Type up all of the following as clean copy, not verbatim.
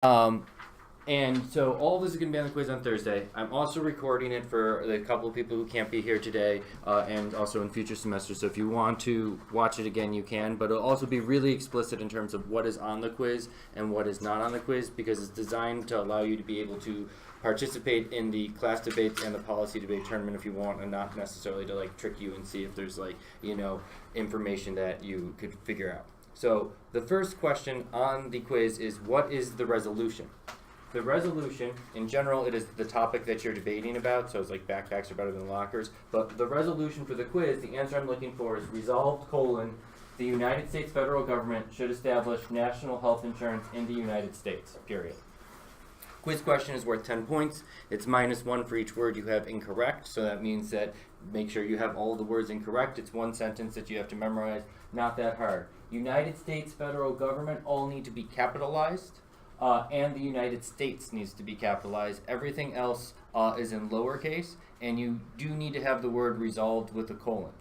And so all this is going to be on the quiz on Thursday. I'm also recording it for the couple of people who can't be here today, and also in future semesters. So if you want to watch it again, you can. But it'll also be really explicit in terms of what is on the quiz and what is not on the quiz, because it's designed to allow you to be able to participate in the class debates and the policy debate tournament if you want, and not necessarily to like trick you and see if there's information that you could figure out. So the first question on the quiz is, what is the resolution? The resolution, in general, it is the topic that you're debating about, so it's like backpacks are better than lockers. But the resolution for the quiz, the answer I'm looking for is resolved: the United States federal government should establish national health insurance in the United States, period. Quiz question is worth 10 points. It's -1 for each word you have incorrect, so that means that make sure you have all the words incorrect. It's one sentence that you have to memorize, not that hard. United States federal government all need to be capitalized. And the United States needs to be capitalized. Everything else is in lowercase, and you do need to have the word resolved with a colon.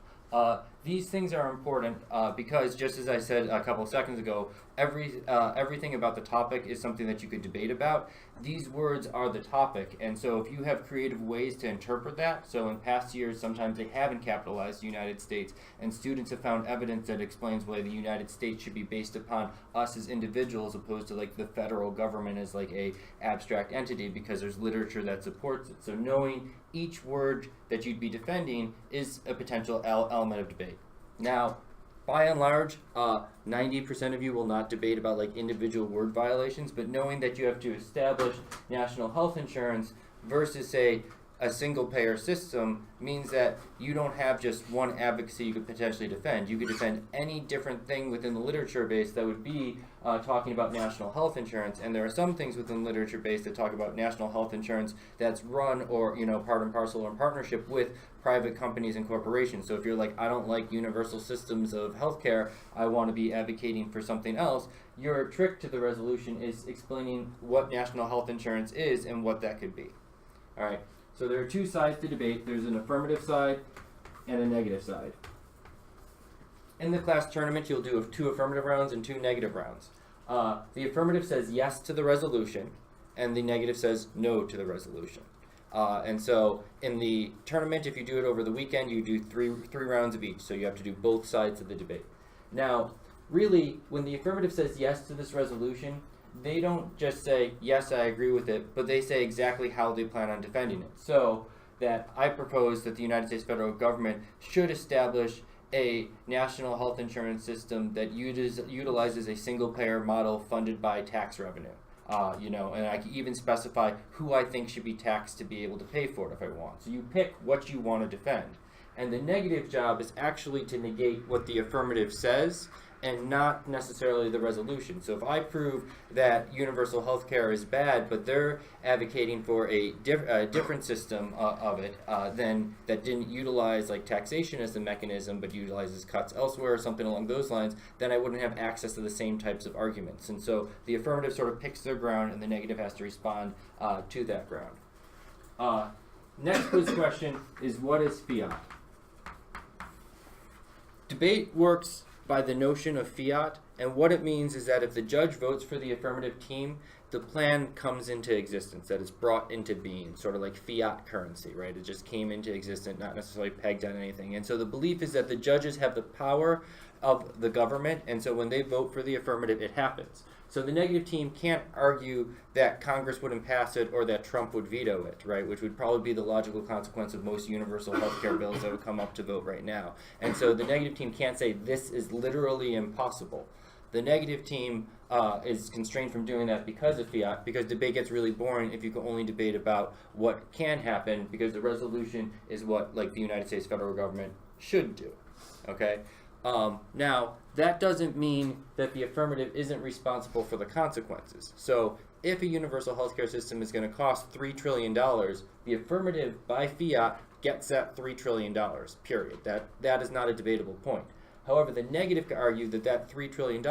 These things are important because, just as I said a couple of seconds ago, everything about the topic is something that you could debate about. These words are the topic, and so if you have creative ways to interpret that, so in past years sometimes they haven't capitalized the United States, and students have found evidence that explains why the United States should be based upon us as individuals opposed to like the federal government as like a abstract entity, because there's literature that supports it. So knowing each word that you'd be defending is a potential element of debate. Now, by and large, 90% of you will not debate about like individual word violations, but knowing that you have to establish national health insurance versus, say, a single payer system means that you don't have just one advocacy you could potentially defend. You could defend any different thing within the literature base that would be talking about national health insurance, and there are some things within the literature base that talk about national health insurance that's run or part and parcel or in partnership with private companies and corporations. So if you're like, I don't like universal systems of healthcare, I want to be advocating for something else, your trick to the resolution is explaining what national health insurance is and what that could be. All right. So there are two sides to debate. There's an affirmative side and a negative side. In the class tournament, you'll do 2 affirmative rounds and 2 negative rounds. The affirmative says yes to the resolution, and the negative says no to the resolution. And so in the tournament, if you do it over the weekend, you do three rounds of each. So you have to do both sides of the debate. Now, really, when the affirmative says yes to this resolution, they don't just say, yes, I agree with it, but they say exactly how they plan on defending it. So that I propose that the United States federal government should establish a national health insurance system that utilizes a single-payer model funded by tax revenue. And I can even specify who I think should be taxed to be able to pay for it if I want. So you pick what you want to defend. And the negative job is actually to negate what the affirmative says and not necessarily the resolution. So if I prove that universal health care is bad, but they're advocating for a different system of it, then that didn't utilize like taxation as the mechanism, but utilizes cuts elsewhere or something along those lines, then I wouldn't have access to the same types of arguments. And so the affirmative sort of picks their ground, and the negative has to respond to that ground. Next quiz question is, what is fiat? Debate works by the notion of fiat, and what it means is that if the judge votes for the affirmative team, the plan comes into existence, that it's brought into being, sort of like fiat currency, right? It just came into existence, not necessarily pegged on anything. And so the belief is that the judges have the power of the government, and so when they vote for the affirmative, it happens. So the negative team can't argue that Congress wouldn't pass it or that Trump would veto it, right? Which would probably be the logical consequence of most universal health care bills that would come up to vote right now. And so the negative team can't say this is literally impossible. The negative team is constrained from doing that because of fiat, because debate gets really boring if you can only debate about what can happen, because the resolution is what like the United States federal government should do, okay? Now, that doesn't mean that the affirmative isn't responsible for the consequences. So if a universal healthcare system is going to cost $3 trillion, the affirmative by fiat gets that $3 trillion, period. That is not a debatable point. However, the negative could argue that that $3 trillion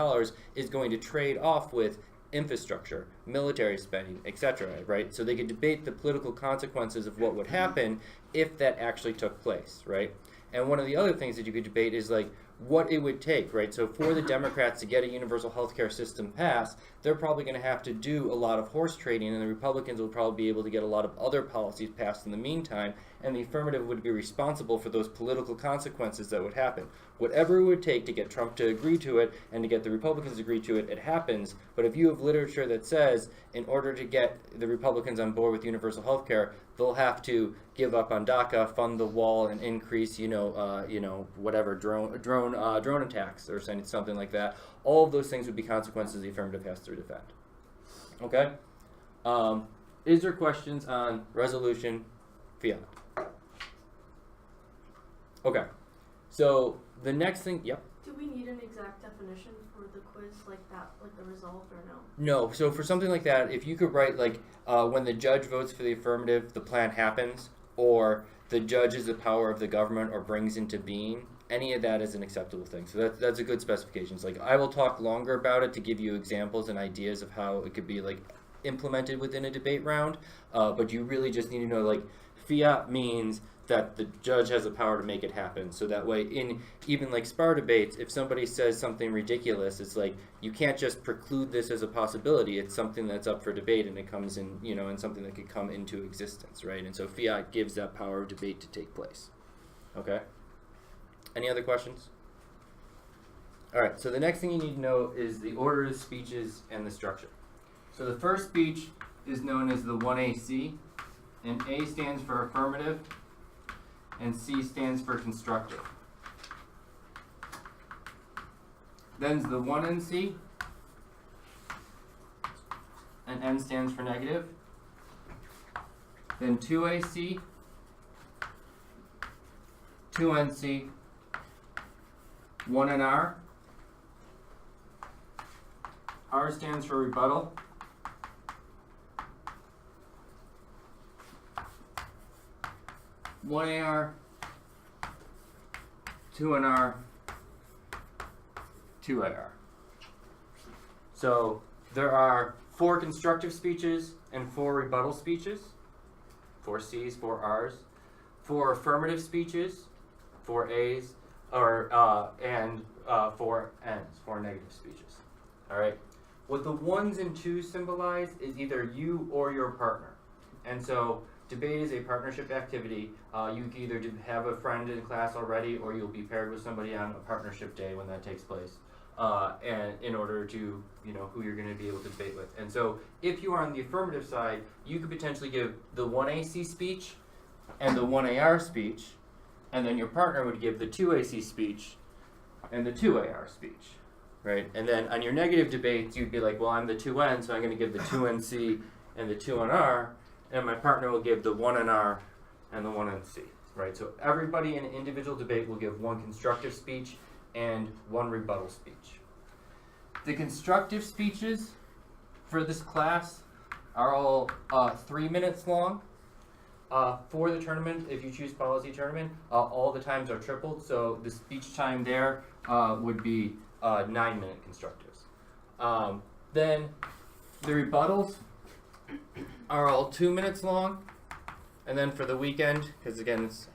is going to trade off with infrastructure, military spending, etc., right? So they could debate the political consequences of what would happen if that actually took place, right? And one of the other things that you could debate is like, what it would take, right? So for the Democrats to get a universal health care system passed, they're probably going to have to do a lot of horse trading, and the Republicans will probably be able to get a lot of other policies passed in the meantime, and the affirmative would be responsible for those political consequences that would happen. Whatever it would take to get Trump to agree to it and to get the Republicans to agree to it, it happens. But if you have literature that says in order to get the Republicans on board with universal health care, they'll have to give up on DACA, fund the wall, and increase, whatever drone attacks or something like that. All of those things would be consequences the affirmative has to defend. Okay. Is there questions on resolution fiat? Okay. So the next thing, yep. Do we need an exact definition for the quiz like that, like the result, or no? No. So for something like that, if you could write when the judge votes for the affirmative, the plan happens, or the judge is the power of the government or brings into being, any of that is an acceptable thing. So that's a good specification. It's like I will talk longer about it to give you examples and ideas of how it could be implemented within a debate round. But you really just need to know fiat means that the judge has the power to make it happen. So that way, in even spar debates, if somebody says something ridiculous, it's you can't just preclude this as a possibility. It's something that's up for debate, and it comes in, and something that could come into existence, right? And so fiat gives that power of debate to take place. Okay? Any other questions? All right, so the next thing you need to know is the order of the speeches and the structure. So the first speech is known as the 1AC, and A stands for affirmative, and C stands for constructive. Then's the 1NC, and N stands for negative. Then 2AC, 2NC, 1NR. R stands for rebuttal. One AR, 2NR, 2AR. So there are 4 constructive speeches and 4 rebuttal speeches, 4 C's, 4 R's, 4 affirmative speeches, 4 A's, and 4 N's, 4 negative speeches. All right. What the 1s and 2s symbolize is either you or your partner, and so debate is a partnership activity. You can either have a friend in class already, or you'll be paired with somebody on a partnership day when that takes place, and in order to who you're going to be able to debate with. And so if you are on the affirmative side, you could potentially give the 1AC speech and the 1AR speech, and then your partner would give the 2AC speech and the 2AR speech, right? And then on your negative debates, you'd be like, well, I'm the 2N, so I'm going to give the 2NC and the 2NR, and my partner will give the 1NR and the 1NC, right? So everybody in an individual debate will give 1 constructive speech and 1 rebuttal speech. The constructive speeches for this class are all 3 minutes long. For the tournament, if you choose policy tournament, all the times are tripled, so the speech time there would be 9-minute constructives. Then the rebuttals are all 2 minutes long, and then for the weekend, because again it's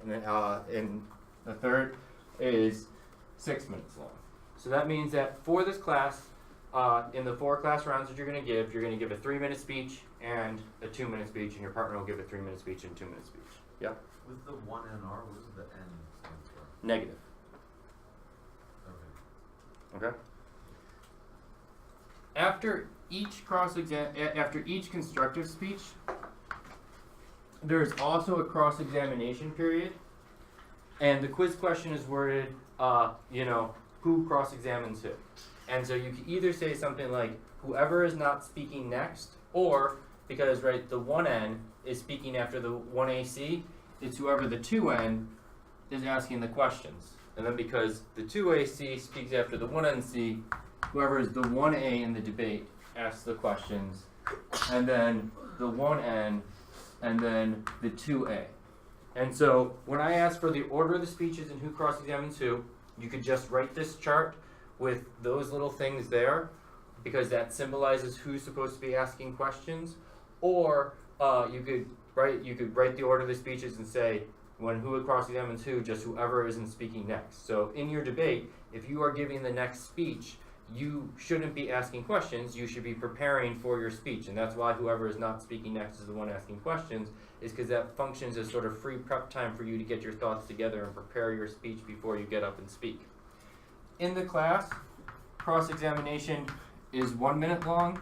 in the third, is 6 minutes long. So that means that for this class, in the 4 class rounds that you're going to give a 3-minute speech and a 2-minute speech, and your partner will give a 3-minute speech and a 2-minute speech. Yeah? With the 1NR, what does the N stand for? Negative. Okay. Okay? After each constructive speech, there is also a cross-examination period, and the quiz question is worded, who cross-examines who. And so you can either say something like, whoever is not speaking next, or, because, right, the 1N is speaking after the 1AC, it's whoever the 2N is asking the questions. And then because the 2AC speaks after the 1NC, whoever is the 1A in the debate asks the questions, and then the 1N, and then the 2A. And so when I ask for the order of the speeches and who cross-examines who, you could just write this chart with those little things there, because that symbolizes who's supposed to be asking questions. Or you could write the order of the speeches and say When who cross-examines who, just whoever isn't speaking next. So in your debate, if you are giving the next speech, you shouldn't be asking questions, you should be preparing for your speech. And that's why whoever is not speaking next is the one asking questions, is because that functions as sort of free prep time for you to get your thoughts together and prepare your speech before you get up and speak. In the class, cross-examination is 1 minute long,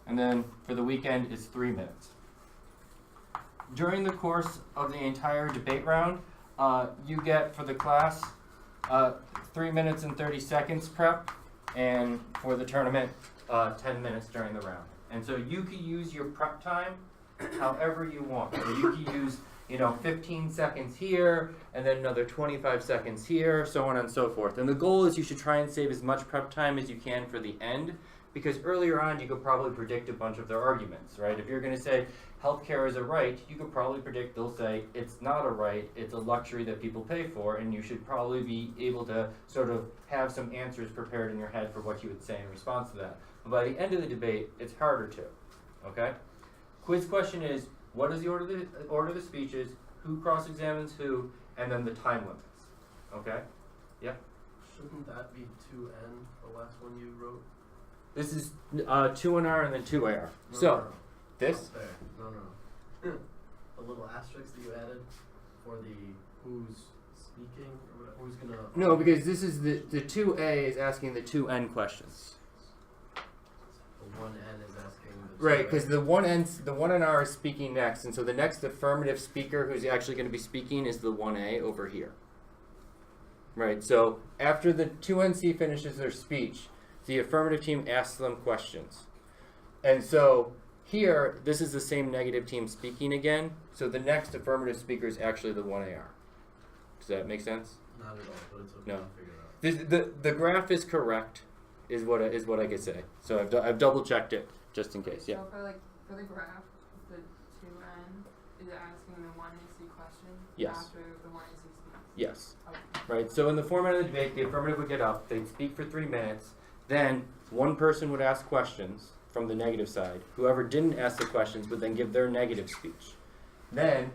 and then for the weekend it's 3 minutes. During the course of the entire debate round, you get for the class 3 minutes and 30 seconds prep, and for the tournament 10 minutes during the round. And so you can use your prep time however you want. So you can use 15 seconds here, and then another 25 seconds here, so on and so forth. And the goal is you should try and save as much prep time as you can for the end, because earlier on you could probably predict a bunch of their arguments, right? If you're going to say healthcare is a right, you could probably predict they'll say it's not a right, it's a luxury that people pay for, and you should probably be able to sort of have some answers prepared in your head for what you would say in response to that. But by the end of the debate, it's harder to, okay? Quiz question is, what is the order of the speeches, who cross-examines who, and then the time limits, okay? Yeah? Shouldn't that be 2N, the last one you wrote? This is 2NR and then 2AR. No, So, no, no. this? Not there. No. The little asterisk that you added for the who's speaking, or whatever, who's gonna... No, because this is the 2A is asking the 2N questions. The 1N is asking the... Right, because the 1NR is speaking next, and so the next affirmative speaker who's actually going to be speaking is the 1A over here. Right, so after the 2NC finishes their speech, the affirmative team asks them questions. And so here, this is the same negative team speaking again, so the next affirmative speaker is actually the 1AR. Does that make sense? Not at all, but it's okay No. to figure it out. The graph is correct, is what I could say. So I've double checked it just in case. Yeah. So for the graph, the 2N is asking the 1AC question Yes. after the 1AC speaks. Yes. Okay. Right. So in the format of the debate, the affirmative would get up. They'd speak for 3 minutes. Then one person would ask questions from the negative side. Whoever didn't ask the questions would then give their negative speech. Then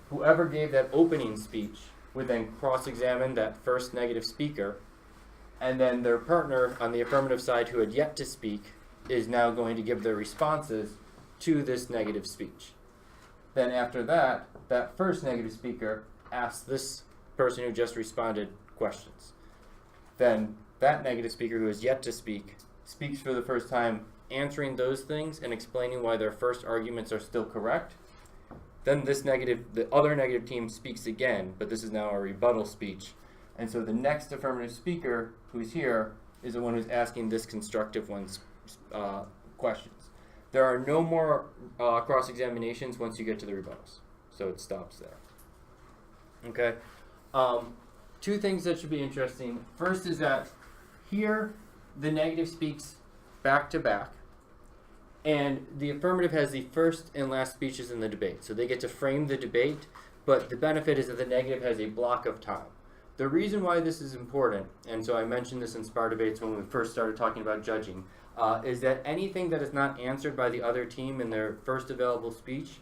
whoever gave that opening speech would then cross-examine that first negative speaker, and then their partner on the affirmative side who had yet to speak is now going to give their responses to this negative speech. Then after that, that first negative speaker asks this person who just responded questions. Then that negative speaker who has yet to speak speaks for the first time, answering those things and explaining why their first arguments are still correct. Then the other negative team speaks again, but this is now a rebuttal speech. And so the next affirmative speaker who's here is the one who's asking this constructive one's questions. There are no more cross-examinations once you get to the rebuttals. So it stops there. Okay. 2 things that should be interesting. First is that here the negative speaks back to back, and the affirmative has the first and last speeches in the debate. So they get to frame the debate, but the benefit is that the negative has a block of time. The reason why this is important, and so I mentioned this in SPAR debates when we first started talking about judging, is that anything that is not answered by the other team in their first available speech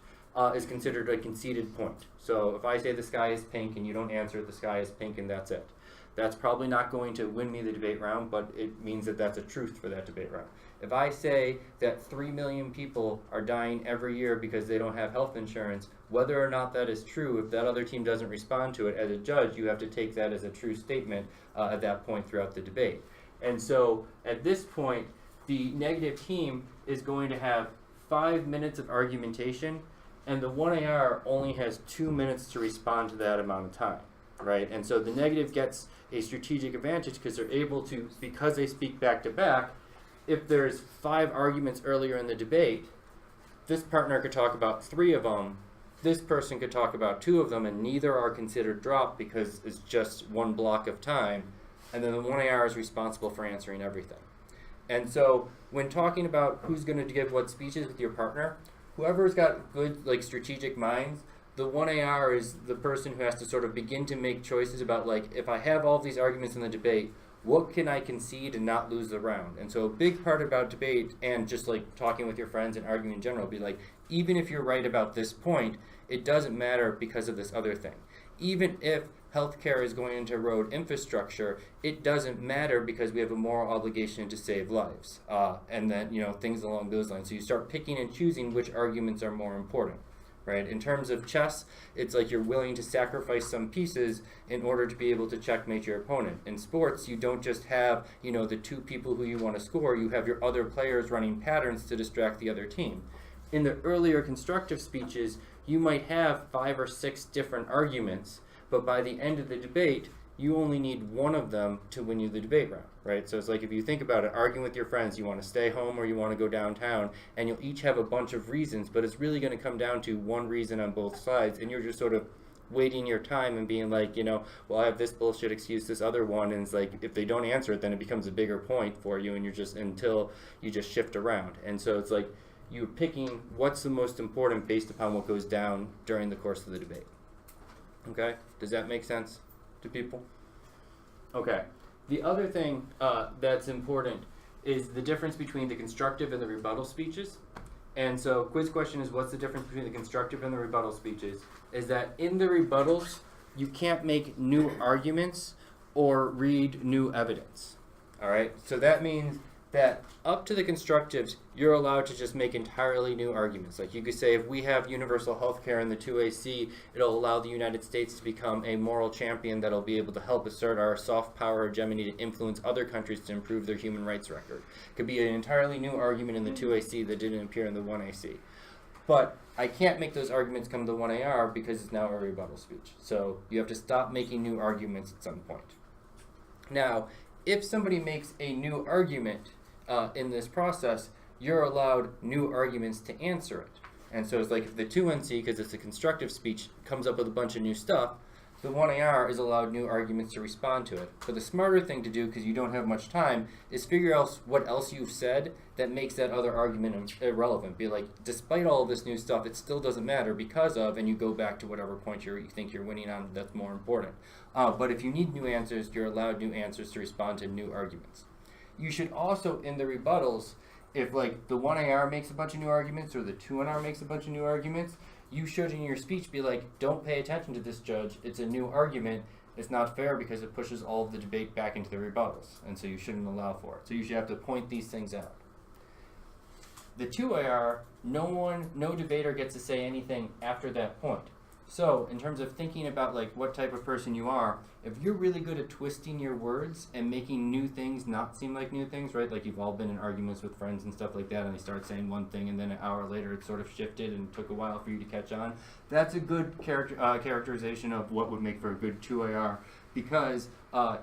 is considered a conceded point. So if I say the sky is pink and you don't answer the sky is pink and that's it. That's probably not going to win me the debate round, but it means that that's a truth for that debate round. If I say that 3 million people are dying every year because they don't have health insurance, whether or not that is true, if that other team doesn't respond to it, as a judge, you have to take that as a true statement at that point throughout the debate. And so at this point, the negative team is going to have 5 minutes of argumentation, and the 1AR only has 2 minutes to respond to that amount of time, right? And so the negative gets a strategic advantage because they're able to, because they speak back to back, if there's 5 arguments earlier in the debate, this partner could talk about 3 of them, this person could talk about 2 of them, and neither are considered dropped because it's just one block of time, and then the 1AR is responsible for answering everything. And so when talking about who's going to give what speeches with your partner, whoever's got good strategic minds, the 1AR is the person who has to sort of begin to make choices about if I have all these arguments in the debate, what can I concede and not lose the round? And so a big part about debate and just like talking with your friends and arguing in general, be like, even if you're right about this point, it doesn't matter because of this other thing. Even if healthcare is going into road infrastructure, it doesn't matter because we have a moral obligation to save lives. And then, things along those lines. So you start picking and choosing which arguments are more important. Right? In terms of chess, it's like you're willing to sacrifice some pieces in order to be able to checkmate your opponent. In sports, you don't just have, the two people who you want to score, you have your other players running patterns to distract the other team. In the earlier constructive speeches, you might have 5 or 6 different arguments, but by the end of the debate, you only need one of them to win you the debate round, right? So it's like if you think about it, arguing with your friends, you want to stay home or you want to go downtown, and you'll each have a bunch of reasons, but it's really going to come down to one reason on both sides, and you're just sort of waiting your time and being like, well, I have this bullshit excuse, this other one, and it's like if they don't answer it, then it becomes a bigger point for you, and until you just shift around. And so it's like you're picking what's the most important based upon what goes down during the course of the debate. Okay? Does that make sense to people? Okay. The other thing that's important is the difference between the constructive and the rebuttal speeches. And so quiz question is, what's the difference between the constructive and the rebuttal speeches? Is that in the rebuttals, you can't make new arguments or read new evidence. All right? So that means that up to the constructives, you're allowed to just make entirely new arguments. Like you could say, if we have universal health care in the 2AC, it'll allow the United States to become a moral champion that'll be able to help assert our soft power hegemony to influence other countries to improve their human rights record. It could be an entirely new argument in the 2AC that didn't appear in the 1AC. But I can't make those arguments come to 1AR because it's now a rebuttal speech. So you have to stop making new arguments at some point. Now, if somebody makes a new argument in this process, you're allowed new arguments to answer it. And so it's like if the 2NC, because it's a constructive speech, comes up with a bunch of new stuff, the 1AR is allowed new arguments to respond to it. But the smarter thing to do, because you don't have much time, is figure out what else you've said that makes that other argument irrelevant. Be like, despite all of this new stuff, it still doesn't matter because of, and you go back to whatever point you think you're winning on that's more important. But if you need new answers, you're allowed new answers to respond to new arguments. You should also, in the rebuttals, if like the 1AR makes a bunch of new arguments or the 2NR makes a bunch of new arguments, you should in your speech be like, don't pay attention to this, judge. It's a new argument. It's not fair because it pushes all of the debate back into the rebuttals, and so you shouldn't allow for it. So you should have to point these things out. The 2AR, no debater gets to say anything after that point. So, in terms of thinking about like what type of person you are, if you're really good at twisting your words and making new things not seem like new things, right? Like you've all been in arguments with friends and stuff like that, and they start saying one thing, and then an hour later it sort of shifted and took a while for you to catch on. That's a good characterization of what would make for a good 2AR, because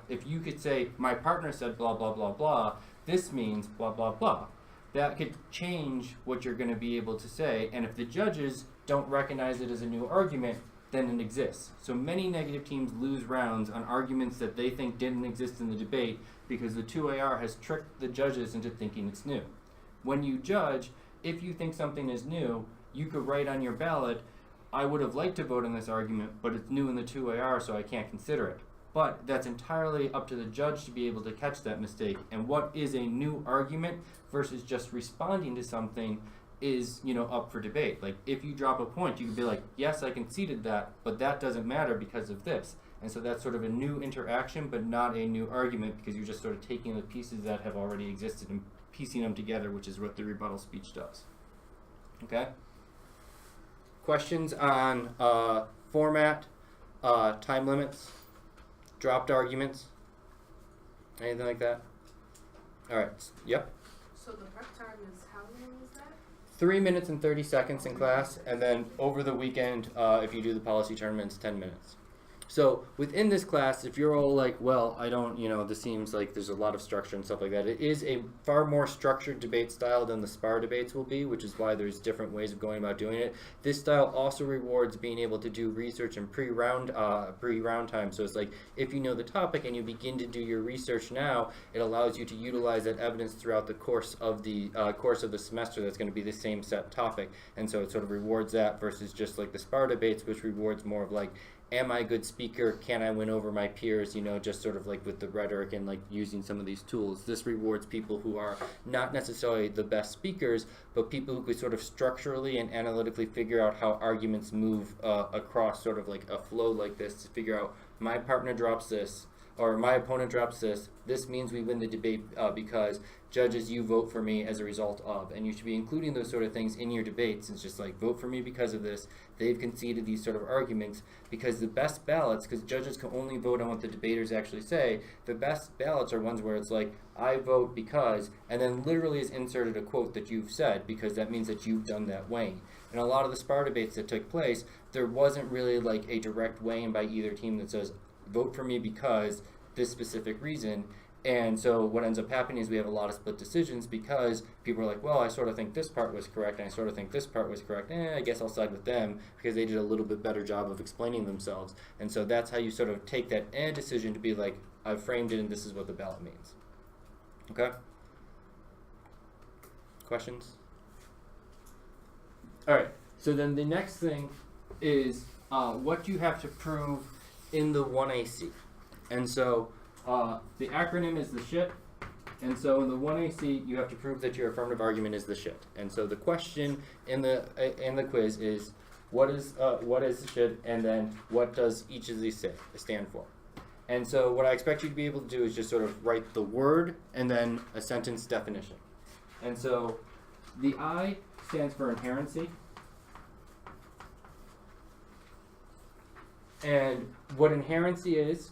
if you could say, my partner said blah, blah, blah, blah, this means blah, blah, blah. That could change what you're going to be able to say, and if the judges don't recognize it as a new argument, then it exists. So many negative teams lose rounds on arguments that they think didn't exist in the debate because the 2AR has tricked the judges into thinking it's new. When you judge, if you think something is new, you could write on your ballot, I would have liked to vote on this argument, but it's new in the 2AR, so I can't consider it. But that's entirely up to the judge to be able to catch that mistake. And what is a new argument versus just responding to something is, up for debate. Like, if you drop a point, you could be like, yes, I conceded that, but that doesn't matter because of this. And so that's sort of a new interaction, but not a new argument, because you're just sort of taking the pieces that have already existed and piecing them together, which is what the rebuttal speech does. Okay? Questions on format, time limits, dropped arguments, anything like that? All right. Yep. So the prep time is how long is that? 3 minutes and 30 seconds in class, and then over the weekend, if you do the policy tournaments, 10 minutes. So within this class, if you're all like, well, I don't, this seems like there's a lot of structure and stuff like that, it is a far more structured debate style than the SPAR debates will be, which is why there's different ways of going about doing it. This style also rewards being able to do research in pre-round time. So it's like, if you know the topic and you begin to do your research now, it allows you to utilize that evidence throughout the course of the semester. That's going to be the same set topic. And so it sort of rewards that versus just like the SPAR debates, which rewards more of like am I a good speaker? Can I win over my peers? Just sort of like with the rhetoric and like using some of these tools. This rewards people who are not necessarily the best speakers, but people who could sort of structurally and analytically figure out how arguments move across sort of like a flow like this to figure out my partner drops this, or my opponent drops this. This means we win the debate because judges, you vote for me as a result of. And you should be including those sort of things in your debates. It's just like, vote for me because of this. They've conceded these sort of arguments, because the best ballots, because judges can only vote on what the debaters actually say, the best ballots are ones where it's like, I vote because, and then literally is inserted a quote that you've said, because that means that you've done that weighing. In a lot of the SPAR debates that took place, there wasn't really like a direct weighing by either team that says, vote for me because this specific reason. And so what ends up happening is we have a lot of split decisions, because people are like, well, I sort of think this part was correct, and I sort of think this part was correct. I guess I'll side with them because they did a little bit better job of explaining themselves. And so that's how you sort of take that decision to be like, I've framed it and this is what the ballot means. Okay? Questions? All right. So then the next thing is what you have to prove in the 1AC. And so the acronym is the SHIT. And so in the 1AC, you have to prove that your affirmative argument is the SHIT. And so the question in the quiz is, what is the SHIT, and then what does each of these stand for? And so what I expect you to be able to do is just sort of write the word and then a sentence definition. And so the I stands for inherency. And what inherency is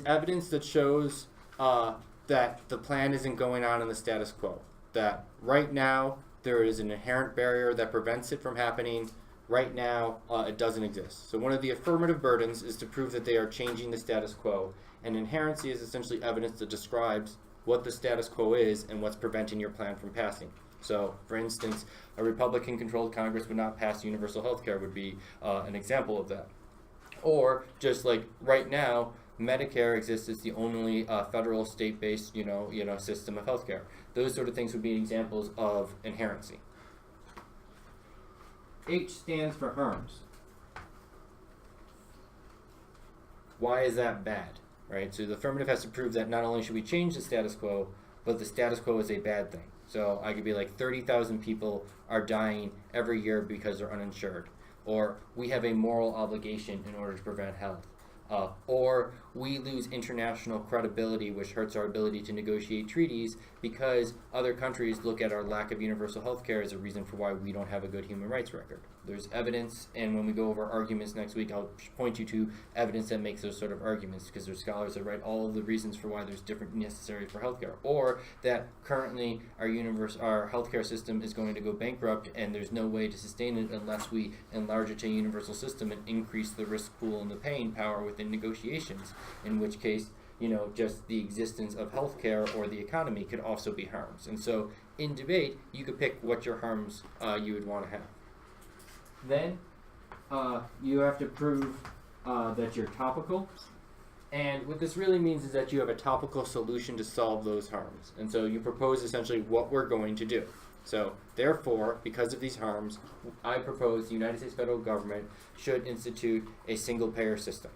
evidence that shows that the plan isn't going on in the status quo. That right now there is an inherent barrier that prevents it from happening. Right now it doesn't exist. So one of the affirmative burdens is to prove that they are changing the status quo. And inherency is essentially evidence that describes what the status quo is and what's preventing your plan from passing. So, for instance, a Republican-controlled Congress would not pass universal health care would be an example of that. Or just like right now, Medicare exists as the only federal, state-based, system of healthcare. Those sort of things would be examples of inherency. H stands for HERMS. Why is that bad? Right? So the affirmative has to prove that not only should we change the status quo, but the status quo is a bad thing. So I could be like 30,000 people are dying every year because they're uninsured. Or we have a moral obligation in order to prevent health. Or we lose international credibility, which hurts our ability to negotiate treaties, because other countries look at our lack of universal health care as a reason for why we don't have a good human rights record. There's evidence, and when we go over arguments next week, I'll point you to evidence that makes those sort of arguments, because there's scholars that write all of the reasons for why there's different necessary for healthcare. Or that currently our healthcare system is going to go bankrupt, and there's no way to sustain it unless we enlarge it to a universal system and increase the risk pool and the paying power within negotiations, in which case, just the existence of healthcare or the economy could also be harms. And so in debate, you could pick what your harms you would want to have. Then you have to prove that you're topical. And what this really means is that you have a topical solution to solve those harms. And so you propose essentially what we're going to do. So therefore, because of these harms, I propose the United States federal government should institute a single-payer system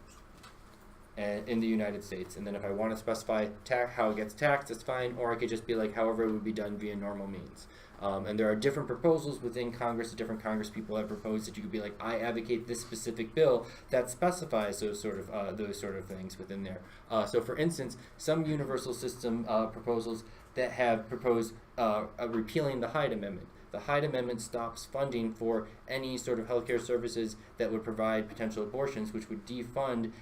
in the United States. And then if I want to specify how it gets taxed, that's fine. Or I could just be like, however it would be done via normal means. And there are different proposals within Congress. Different Congress people have proposed that you could be like, I advocate this specific bill that specifies those sort of things within there. So for instance, some universal system proposals that have proposed repealing the Hyde Amendment. The Hyde Amendment stops funding for any sort of healthcare services that would provide potential abortions, which would defund,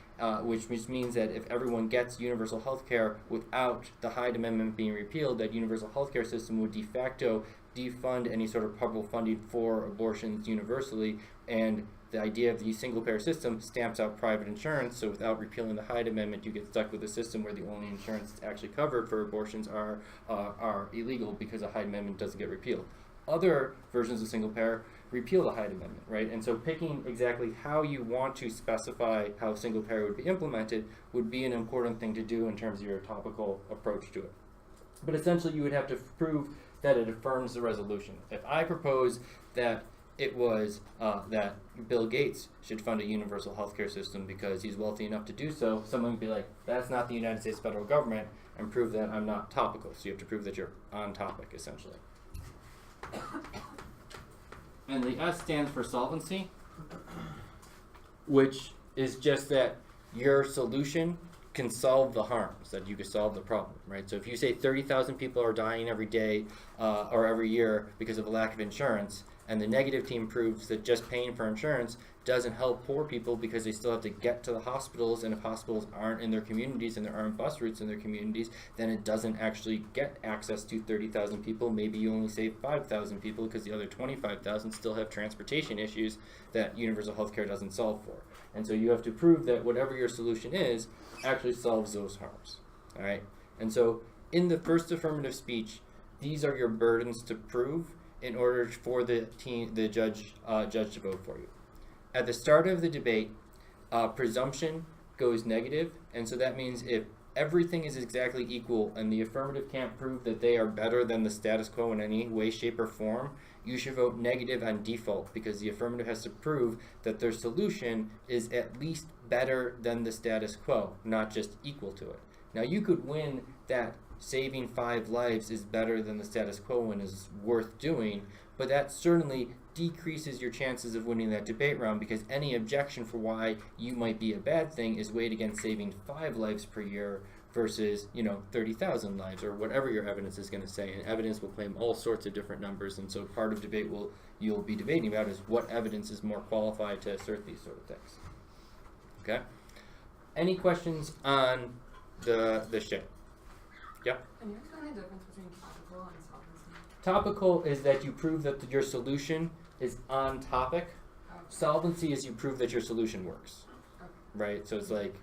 which means that if everyone gets universal health care without the Hyde Amendment being repealed, that universal health care system would de facto defund any sort of public funding for abortions universally. And the idea of the single-payer system stamps out private insurance, so without repealing the Hyde Amendment, you get stuck with a system where the only insurance that's actually covered for abortions are illegal because the Hyde Amendment doesn't get repealed. Other versions of single-payer repeal the Hyde Amendment, right? And so picking exactly how you want to specify how single-payer would be implemented would be an important thing to do in terms of your topical approach to it. But essentially, you would have to prove that it affirms the resolution. If I propose that it was that Bill Gates should fund a universal healthcare system because he's wealthy enough to do so, someone would be like, that's not the United States federal government, and prove that I'm not topical. So you have to prove that you're on topic, essentially. And the S stands for solvency, which is just that your solution can solve the harms, that you can solve the problem, right? So if you say 30,000 people are dying every day or every year because of a lack of insurance, and the negative team proves that just paying for insurance doesn't help poor people because they still have to get to the hospitals, and if hospitals aren't in their communities and there aren't bus routes in their communities, then it doesn't actually get access to 30,000 people. Maybe you only save 5,000 people because the other 25,000 still have transportation issues that universal healthcare doesn't solve for. And so you have to prove that whatever your solution is actually solves those harms. All right? And so in the first affirmative speech, these are your burdens to prove in order for the judge to vote for you. At the start of the debate, presumption goes negative, and so that means if everything is exactly equal and the affirmative can't prove that they are better than the status quo in any way, shape, or form, you should vote negative on default, because the affirmative has to prove that their solution is at least better than the status quo, not just equal to it. Now you could win that saving 5 lives is better than the status quo and is worth doing, but that certainly decreases your chances of winning that debate round, because any objection for why you might be a bad thing is weighed against saving 5 lives per year versus 30,000 lives, or whatever your evidence is going to say. And evidence will claim all sorts of different numbers, and so part of debate you'll be debating about is what evidence is more qualified to assert these sort of things. Okay? Any questions on the shit? Yeah? Can you explain the difference between topical and solvency? Topical is that you prove that your solution is on topic. Okay. Solvency is you prove that your solution works. Okay. Right? So it's like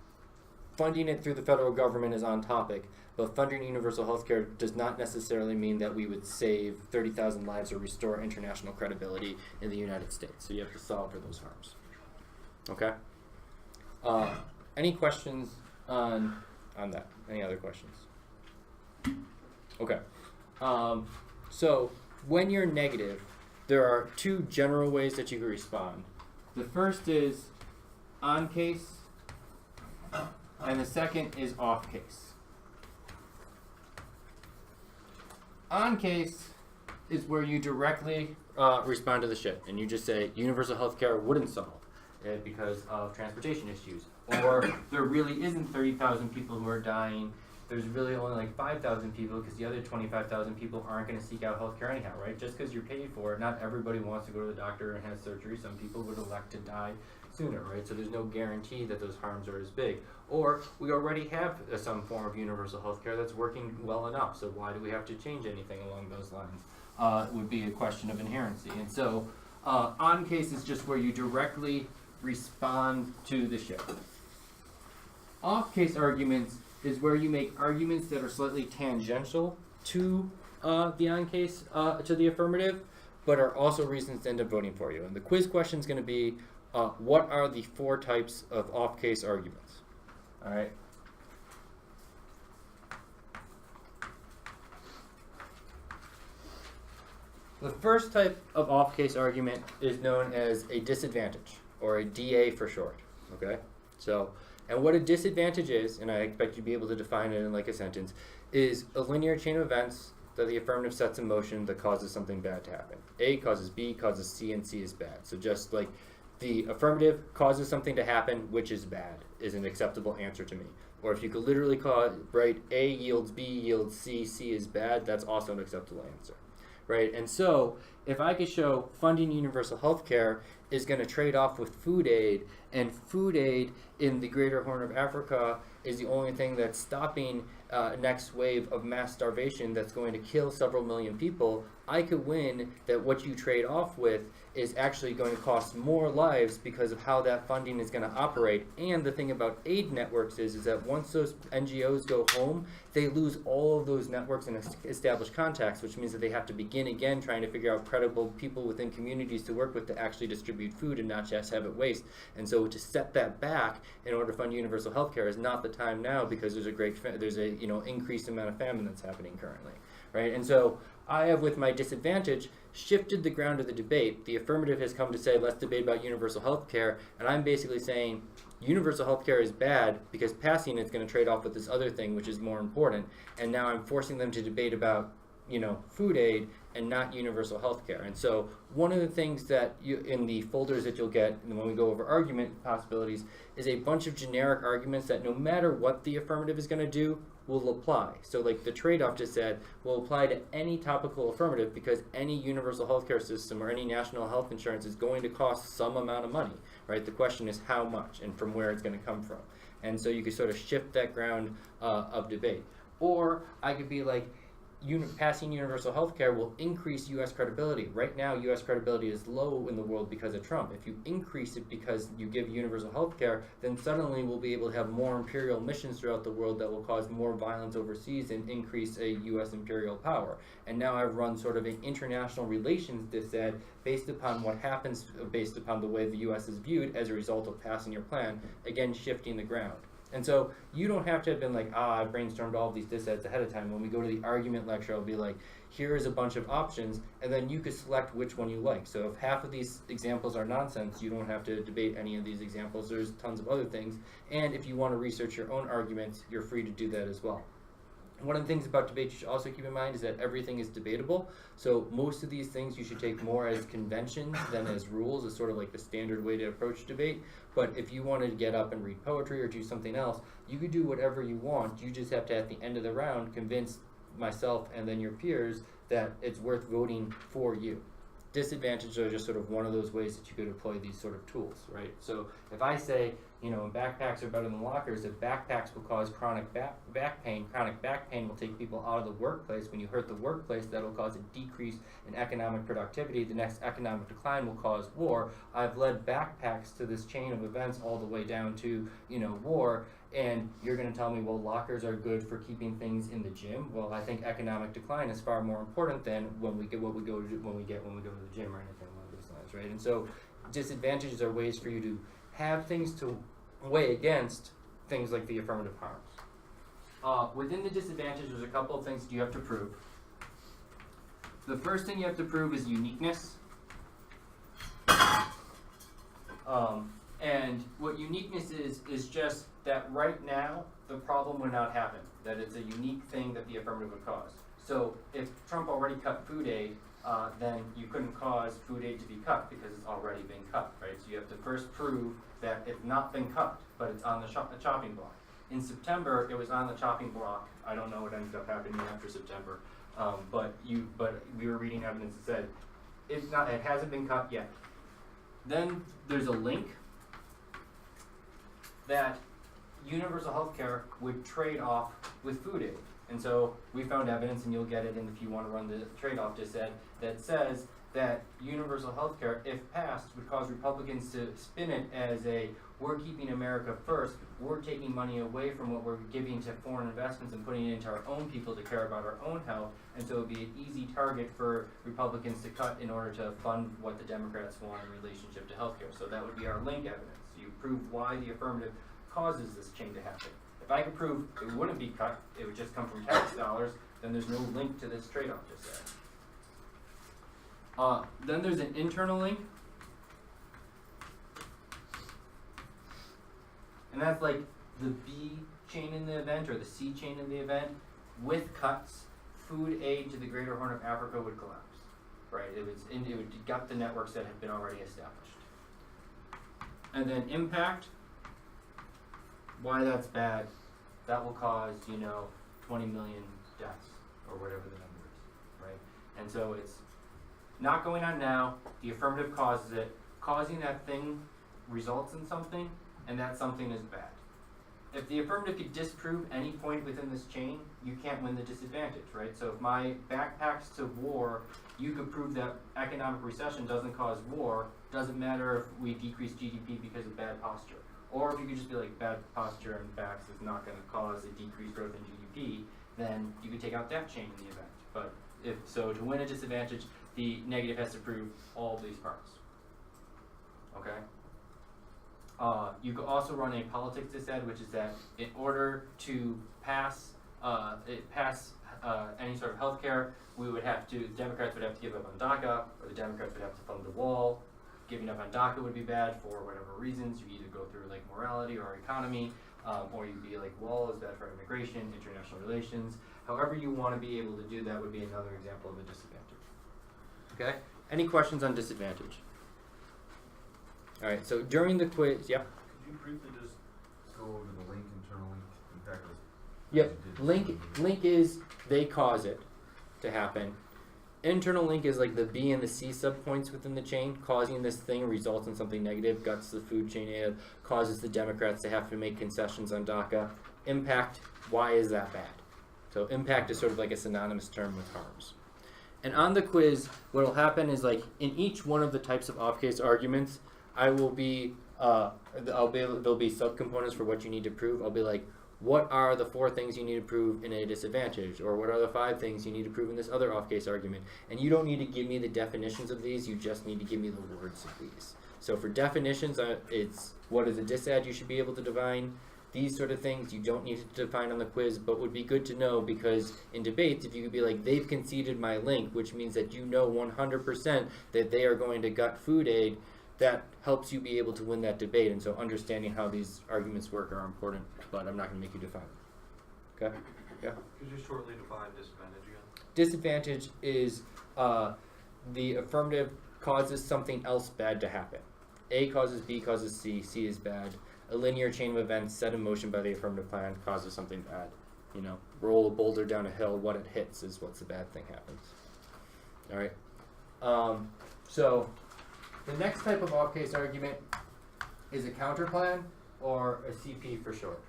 funding it through the federal government is on topic, but funding universal health care does not necessarily mean that we would save 30,000 lives or restore international credibility in the United States. So you have to solve for those harms. Okay? Any questions on that? Any other questions? Okay. So when you're negative, there are 2 general ways that you can respond. The first is on case, and the second is off case. On case is where you directly respond to the shit, and you just say universal health care wouldn't solve it because of transportation issues, or there really isn't 30,000 people who are dying. There's really only like 5,000 people because the other 25,000 people aren't going to seek out healthcare anyhow, right? Just because you're paid for it, not everybody wants to go to the doctor and have surgery. Some people would elect to die sooner, right? So there's no guarantee that those harms are as big. Or we already have some form of universal healthcare that's working well enough, so why do we have to change anything along those lines? Would be a question of inherency. And so on case is just where you directly respond to the shit. Off case arguments is where you make arguments that are slightly tangential to the on case, to the affirmative, but are also reasons to end up voting for you. And the quiz question is going to be, what are the 4 types of off case arguments? All right. The first type of off case argument is known as a disadvantage, or a DA for short. Okay. So. And what a disadvantage is, and I expect you to be able to define it in like a sentence, is a linear chain of events that the affirmative sets in motion that causes something bad to happen. A causes B, causes C, and C is bad. So just like the affirmative causes something to happen, which is bad, is an acceptable answer to me. Or if you could literally write A yields B yields C, C is bad, that's also an acceptable answer. Right? And so if I could show funding universal health care is going to trade off with food aid, and food aid in the greater Horn of Africa is the only thing that's stopping next wave of mass starvation that's going to kill several million people, I could win that what you trade off with is actually going to cost more lives because of how that funding is going to operate. And the thing about aid networks is that once those NGOs go home, they lose all of those networks and established contacts, which means that they have to begin again trying to figure out credible people within communities to work with to actually distribute food and not just have it waste. And so to set that back in order to fund universal health care is not the time now, because there's a increased amount of famine that's happening currently. right? And so I have, with my disadvantage, shifted the ground of the debate. The affirmative has come to say, let's debate about universal health care, and I'm basically saying universal health care is bad because passing it's going to trade off with this other thing which is more important, and now I'm forcing them to debate about, food aid and not universal health care. And so one of the things that you, in the folders that you'll get when we go over argument possibilities, is a bunch of generic arguments that no matter what the affirmative is going to do, will apply. So like the trade-off just said, will apply to any topical affirmative because any universal healthcare system or any national health insurance is going to cost some amount of money, right? The question is how much and from where it's going to come from. And so you could sort of shift that ground of debate. Or I could be like, passing universal health care will increase U.S. credibility. Right now, U.S. credibility is low in the world because of Trump. If you increase it because you give universal health care, then suddenly we'll be able to have more imperial missions throughout the world that will cause more violence overseas and increase a U.S. imperial power. And now I've run sort of an international relations dissed based upon what happens, based upon the way the U.S. is viewed as a result of passing your plan, again, shifting the ground. And so you don't have to have been like, I brainstormed all of these dissets ahead of time. When we go to the argument lecture, I'll be like, here's a bunch of options, and then you could select which one you like. So if half of these examples are nonsense, you don't have to debate any of these examples. There's tons of other things. And if you want to research your own arguments, you're free to do that as well. One of the things about debate you should also keep in mind is that everything is debatable. So most of these things you should take more as conventions than as rules, as sort of like the standard way to approach debate. But if you wanted to get up and read poetry or do something else, you could do whatever you want. You just have to, at the end of the round, convince myself and then your peers that it's worth voting for you. Disadvantages are just sort of one of those ways that you could employ these sort of tools, right? So if I say, backpacks are better than lockers, if backpacks will cause chronic back pain will take people out of the workplace. When you hurt the workplace, that will cause a decrease in economic productivity. The next economic decline will cause war. I've led backpacks to this chain of events all the way down to, war. And you're going to tell me, well, lockers are good for keeping things in the gym. Well, I think economic decline is far more important than when we get when we go to the gym or anything along those lines, right? And so, disadvantages are ways for you to have things to weigh against things like the affirmative harms. Within the disadvantage, there's a couple of things you have to prove. The first thing you have to prove is uniqueness. And what uniqueness is just that right now the problem would not happen, that it's a unique thing that the affirmative would cause. So if Trump already cut food aid, then you couldn't cause food aid to be cut because it's already been cut, right? So you have to first prove that it's not been cut, but it's on the chopping block. In September, it was on the chopping block. I don't know what ended up happening after September, but we were reading evidence that said it hasn't been cut yet. Then there's a link that universal health care would trade off with food aid. And so we found evidence, and you'll get it if you want to run the trade-off that says that universal health care, if passed, would cause Republicans to spin it as we're keeping America first, we're taking money away from what we're giving to foreign investments and putting it into our own people to care about our own health, and so it would be an easy target for Republicans to cut in order to fund what the Democrats want in relationship to health care. So that would be our link evidence. So you prove why the affirmative causes this change to happen. If I could prove it wouldn't be cut, it would just come from tax dollars, then there's no link to this trade-off just there. Then there's an internal link. And that's like the B chain in the event or the C chain in the event. With cuts, food aid to the Greater Horn of Africa would collapse. Right? It would gut the networks that have been already established. And then impact, why that's bad, that will cause, 20 million deaths or whatever the number is, right? And so it's not going on now, the affirmative causes it, causing that thing results in something, and that something is bad. If the affirmative could disprove any point within this chain, you can't win the disadvantage, right? So if my backpacks to war, you could prove that economic recession doesn't cause war, doesn't matter if we decrease GDP because of bad posture. Or if you could just be like, bad posture and backs is not going to cause a decreased growth in GDP, then you could take out that chain in the event. But if so, to win a disadvantage, the negative has to prove all of these parts. Okay? You could also run a politics dissed, which is that in order to pass it pass any sort of health care, Democrats would have to give up on DACA, or the Democrats would have to fund the wall. Giving up on DACA would be bad for whatever reasons. You either go through like morality or economy, or you'd be like wall is bad for immigration, international relations. However you want to be able to do that would be another example of a disadvantage. Okay? Any questions on disadvantage? All right, so during the quiz, yeah? Could you briefly just go over the link, internal link, impact was? Yep. Link is they cause it to happen. Internal link is like the B and the C subpoints within the chain, causing this thing results in something negative, guts the food chain, causes the Democrats to have to make concessions on DACA. Impact, why is that bad? So impact is sort of like a synonymous term with harms. And on the quiz, what will happen is like in each one of the types of off-case arguments, there'll be subcomponents for what you need to prove. I'll be like, what are the 4 things you need to prove in a disadvantage? Or what are the 5 things you need to prove in this other off-case argument? And you don't need to give me the definitions of these, you just need to give me the words of these. So for definitions, it's what is a disad you should be able to define. These sort of things you don't need to define on the quiz, but would be good to know because in debates, if you could be like, they've conceded my link, which means that you know 100% that they are going to gut food aid, that helps you be able to win that debate. And so understanding how these arguments work are important, but I'm not going to make you define them. Okay? Yeah? Could you shortly define disadvantage again? Disadvantage is the affirmative causes something else bad to happen. A causes B causes C, C is bad. A linear chain of events set in motion by the affirmative plan causes something bad. You know, roll a boulder down a hill, what it hits is what's the bad thing happens. All right? So the next type of off-case argument is a counterplan, or a CP for short.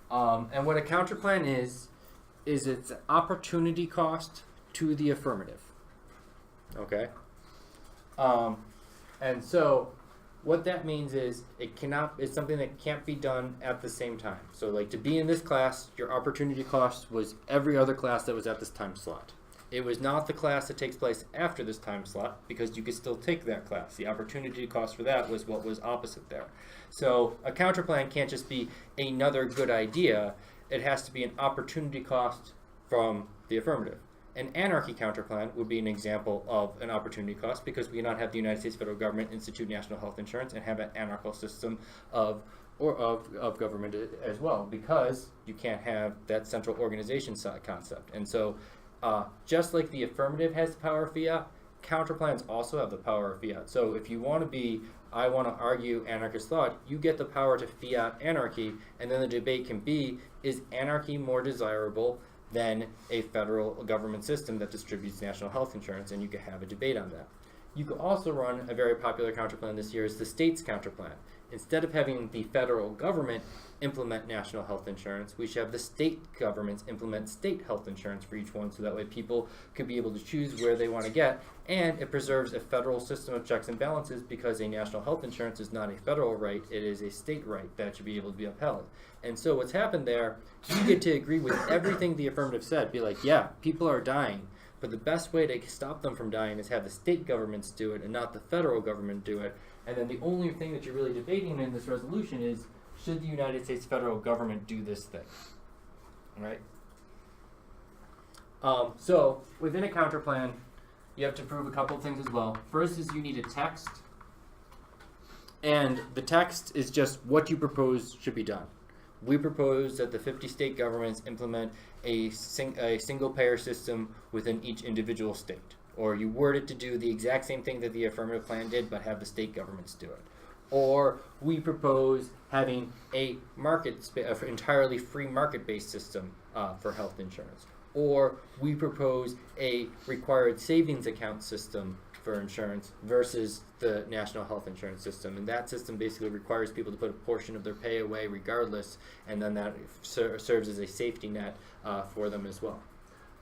And what a counterplan is it's opportunity cost to the affirmative. Okay? And so what that means is it's something that can't be done at the same time. So like to be in this class, your opportunity cost was every other class that was at this time slot. It was not the class that takes place after this time slot because you could still take that class. The opportunity cost for that was what was opposite there. So a counterplan can't just be another good idea. It has to be an opportunity cost from the affirmative. An anarchy counterplan would be an example of an opportunity cost because we cannot have the United States federal government institute national health insurance and have an anarchical system of government as well because you can't have that central organization concept. And so just like the affirmative has the power of fiat, counterplans also have the power of fiat. So if you want to be, I want to argue anarchist thought, you get the power to fiat anarchy, and then the debate can be, is anarchy more desirable than a federal government system that distributes national health insurance, and you could have a debate on that. You could also run a very popular counterplan this year is the state's counterplan. Instead of having the federal government implement national health insurance, we should have the state governments implement state health insurance for each one so that way people could be able to choose where they want to get, and it preserves a federal system of checks and balances because a national health insurance is not a federal right, it is a state right that should be able to be upheld. And so what's happened there, you get to agree with everything the affirmative said, be like, yeah, people are dying, but the best way to stop them from dying is have the state governments do it and not the federal government do it. And then the only thing that you're really debating in this resolution is, should the United States federal government do this thing? All right? So within a counterplan, you have to prove a couple of things as well. First is you need a text. And the text is just what you propose should be done. We propose that the 50 state governments implement a single-payer system within each individual state. Or you word it to do the exact same thing that the affirmative plan did, but have the state governments do it. Or we propose having a entirely free market-based system for health insurance. Or we propose a required savings account system for insurance versus the national health insurance system. And that system basically requires people to put a portion of their pay away regardless, and then that serves as a safety net for them as well.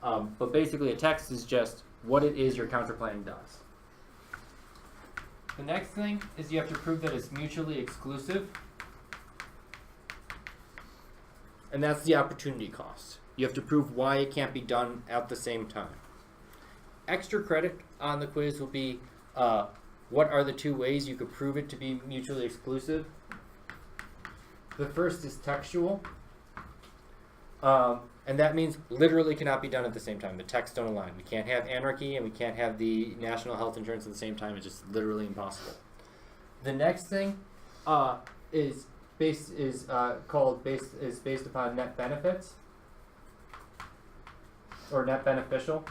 But basically a text is just what it is your counterplan does. The next thing is you have to prove that it's mutually exclusive. And that's the opportunity cost. You have to prove why it can't be done at the same time. Extra credit on the quiz will be what are the 2 ways you could prove it to be mutually exclusive. The first is textual. And And that means literally cannot be done at the same time. The texts don't align. We can't have anarchy and we can't have the national health insurance at the same time. It's just literally impossible. The next thing is based upon net benefits or net beneficial.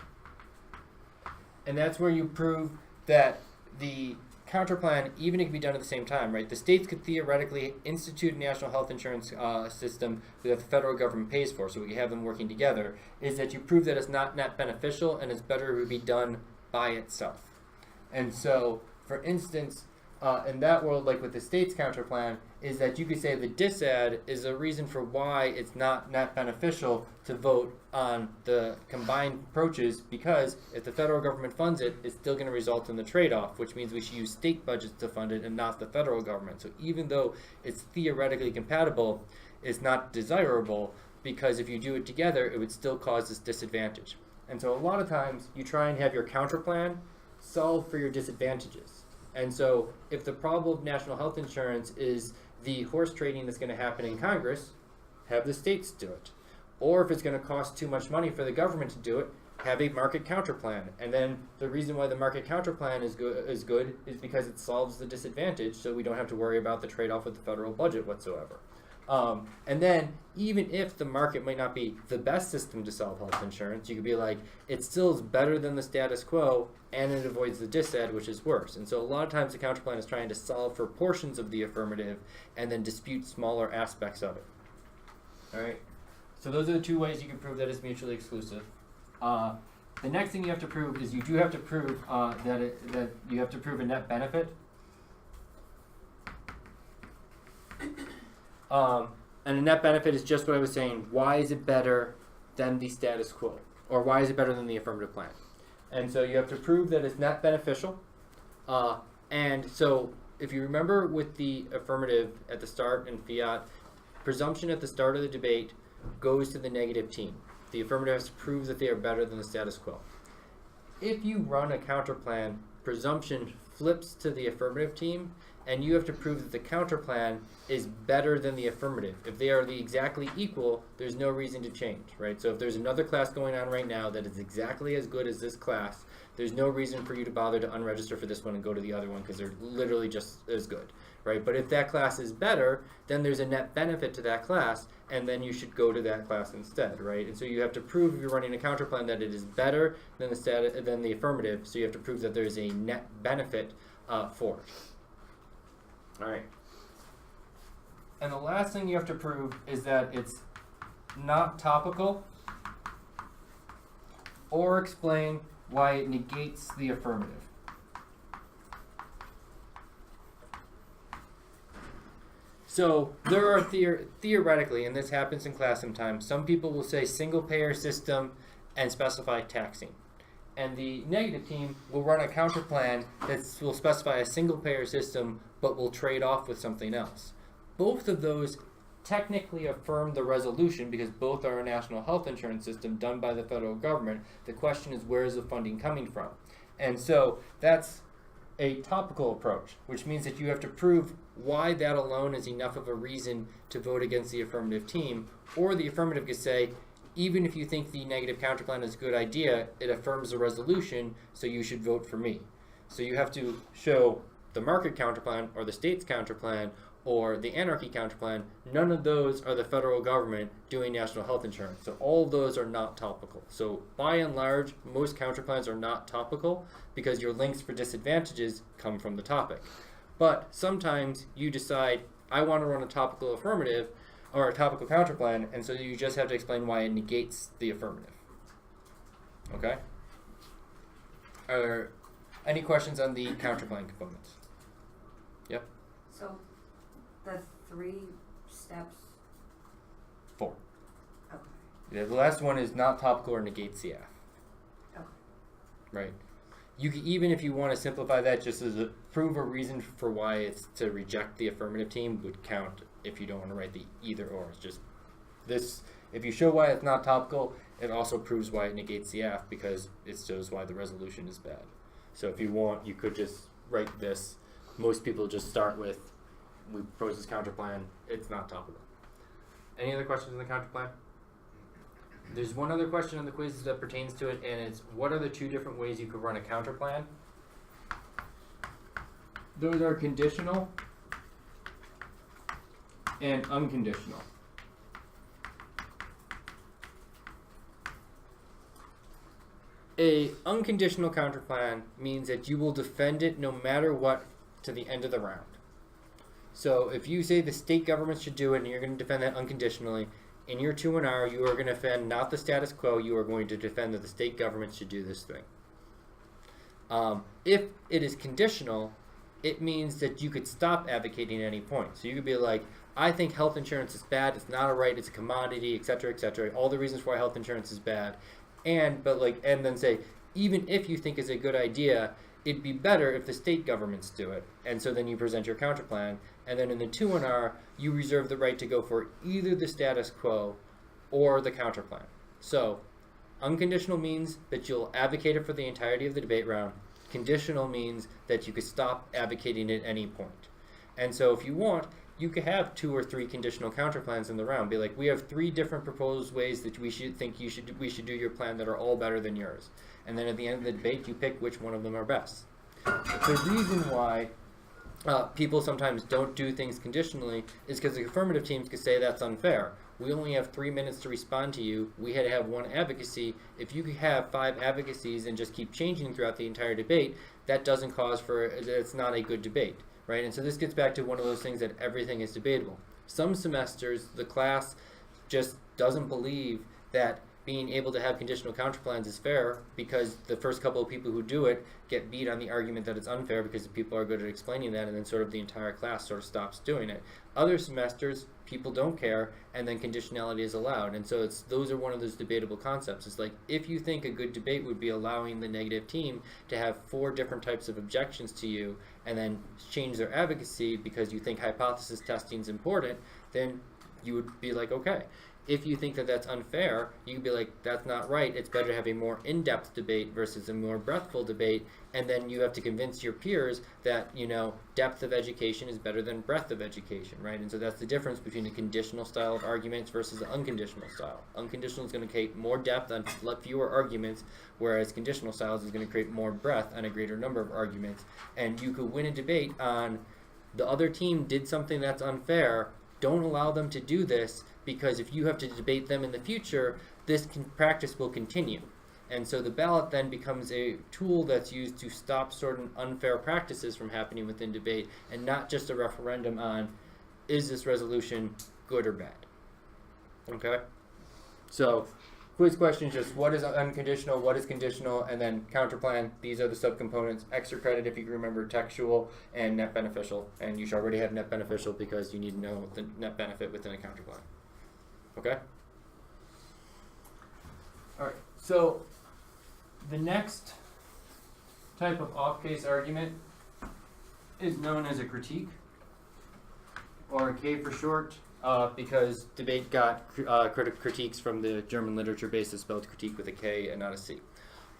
And that's where you prove that the counterplan, even if it can be done at the same time, right? The states could theoretically institute a national health insurance system that the federal government pays for, so we have them working together, is that you prove that it's not net beneficial and it's better to be done by itself. And so, for instance, in that world, like with the state's counterplan, is that you could say the disad is a reason for why it's not net beneficial to vote on the combined approaches, because if the federal government funds it, it's still going to result in the trade-off, which means we should use state budgets to fund it and not the federal government. So even though it's theoretically compatible, it's not desirable, because if you do it together, it would still cause this disadvantage. And so a lot of times you try and have your counterplan solve for your disadvantages. And so if the problem of national health insurance is the horse trading that's going to happen in Congress, have the states do it. Or if it's going to cost too much money for the government to do it, have a market counterplan. And then the reason why the market counterplan is good is because it solves the disadvantage, so we don't have to worry about the trade-off with the federal budget whatsoever. And then even if the market might not be the best system to solve health insurance, you could be like, it still is better than the status quo and it avoids the disad, which is worse. And so a lot of times the counterplan is trying to solve for portions of the affirmative and then dispute smaller aspects of it. All right. So those are the two ways you can prove that it's mutually exclusive. The next thing you have to prove is you do have to prove that you have to prove a net benefit. And a net benefit is just what I was saying. Why is it better than the status quo? Or why is it better than the affirmative plan? And so you have to prove that it's net beneficial. And so if you remember with the affirmative at the start in fiat, presumption at the start of the debate goes to the negative team. The affirmative has to prove that they are better than the status quo. If you run a counterplan, presumption flips to the affirmative team, and you have to prove that the counterplan is better than the affirmative. If they are exactly equal, there's no reason to change, right? So if there's another class going on right now that is exactly as good as this class, there's no reason for you to bother to unregister for this one and go to the other one because they're literally just as good, right? But if that class is better, then there's a net benefit to that class, and then you should go to that class instead, right? And so you have to prove, if you're running a counterplan, that it is better than the affirmative, so you have to prove that there is a net benefit for it. All right. And the last thing you have to prove is that it's not topical, or explain why it negates the affirmative. So there are theoretically, and this happens in class sometimes, some people will say single payer system and specify taxing. And the negative team will run a counterplan that will specify a single payer system but will trade off with something else. Both of those technically affirm the resolution because both are a national health insurance system done by the federal government. The question is, where is the funding coming from? And so that's a topical approach, which means that you have to prove why that alone is enough of a reason to vote against the affirmative team, or the affirmative could say, even if you think the negative counterplan is a good idea, it affirms the resolution, so you should vote for me. So you have to show the market counterplan or the state's counterplan or the anarchy counterplan. None of those are the federal government doing national health insurance. So all of those are not topical. So by and large, most counterplans are not topical because your links for disadvantages come from the topic. But sometimes you decide, I want to run a topical affirmative or a topical counterplan, and so you just have to explain why it negates the affirmative. Okay? Are there any questions on the counterplan components? Yep. So, the 3 steps. 4. Okay. Yeah, the last one is not topical or negates CF. Okay. Right. You can, even if you want to simplify that just as a prove a reason for why it's to reject the affirmative team would count if you don't want to write the either or. It's just this, if you show why it's not topical, it also proves why it negates CF because it shows why the resolution is bad. So if you want, you could just write this. Most people just start with, we propose this counterplan, it's not topical. Any other questions on the counterplan? There's one other question on the quiz that pertains to it, and it's what are the two different ways you could run a counter plan? Those are conditional and unconditional. A unconditional counter plan means that you will defend it no matter what to the end of the round. So if you say the state government should do it and you're going to defend that unconditionally, in your 2-R, you are going to defend not the status quo, you are going to defend that the state government should do this thing. If it is conditional, it means that you could stop advocating at any point. So you could be like, I think health insurance is bad, it's not a right, it's a commodity, etc., all the reasons why health insurance is bad. And then say, even if you think it's a good idea, it'd be better if the state governments do it. And so then you present your counter plan. And then in the 2-R, you reserve the right to go for either the status quo or the counter plan. So unconditional means that you'll advocate it for the entirety of the debate round. Conditional means that you could stop advocating at any point. And so if you want, you could have 2 or 3 conditional counter plans in the round. Be like, we have 3 different proposed ways that we should do your plan that are all better than yours. And then at the end of the debate, you pick which one of them are best. The reason why people sometimes don't do things conditionally is because the affirmative teams could say that's unfair. We only have 3 minutes to respond to you. We had to have 1 advocacy. If you could have 5 advocacies and just keep changing throughout the entire debate, that doesn't cause for, it's not a good debate, right? And so this gets back to one of those things that everything is debatable. Some semesters, the class just doesn't believe that being able to have conditional counterplans is fair because the first couple of people who do it get beat on the argument that it's unfair because the people are good at explaining that, and then sort of the entire class sort of stops doing it. Other semesters, people don't care, and then conditionality is allowed. And so those are one of those debatable concepts. It's like, if you think a good debate would be allowing the negative team to have 4 different types of objections to you and then change their advocacy because you think hypothesis testing is important, then you would be like, okay. If you think that that's unfair, you can be like, that's not right. It's better to have a more in-depth debate versus a more breathful debate. And then you have to convince your peers that, depth of education is better than breadth of education, right? And so that's the difference between a conditional style of arguments versus an unconditional style. Unconditional is going to create more depth on fewer arguments, whereas conditional styles is going to create more breadth on a greater number of arguments. And you could win a debate on the other team did something that's unfair. Don't allow them to do this, because if you have to debate them in the future, this practice will continue. And so the ballot then becomes a tool that's used to stop certain unfair practices from happening within debate, and not just a referendum on, is this resolution good or bad? Okay? So, quiz question is just what is unconditional, what is conditional, and then counterplan. These are the subcomponents. Extra credit if you can remember textual and net beneficial. And you should already have net beneficial because you need to know the net benefit within a counterplan. Okay? Alright, so the next type of off-case argument is known as a critique, or a K for short, because debate got critiques from the German literature base that spelled critique with a K and not a C.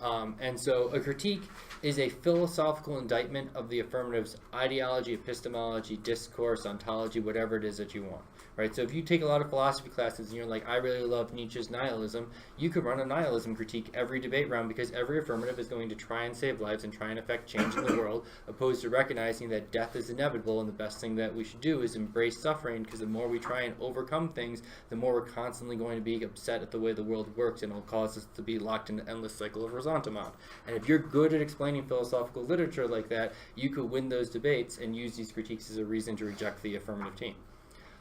And so a critique is a philosophical indictment of the affirmative's ideology, epistemology, discourse, ontology, whatever it is that you want. Right? So if you take a lot of philosophy classes and you're like, I really love Nietzsche's nihilism, you could run a nihilism critique every debate round, because every affirmative is going to try and save lives and try and affect change in the world, opposed to recognizing that death is inevitable, and the best thing that we should do is embrace suffering, because the more we try and overcome things, the more we're constantly going to be upset at the way the world works, and it'll cause us to be locked in an endless cycle of resentment. And if you're good at explaining philosophical literature like that, you could win those debates and use these critiques as a reason to reject the affirmative team.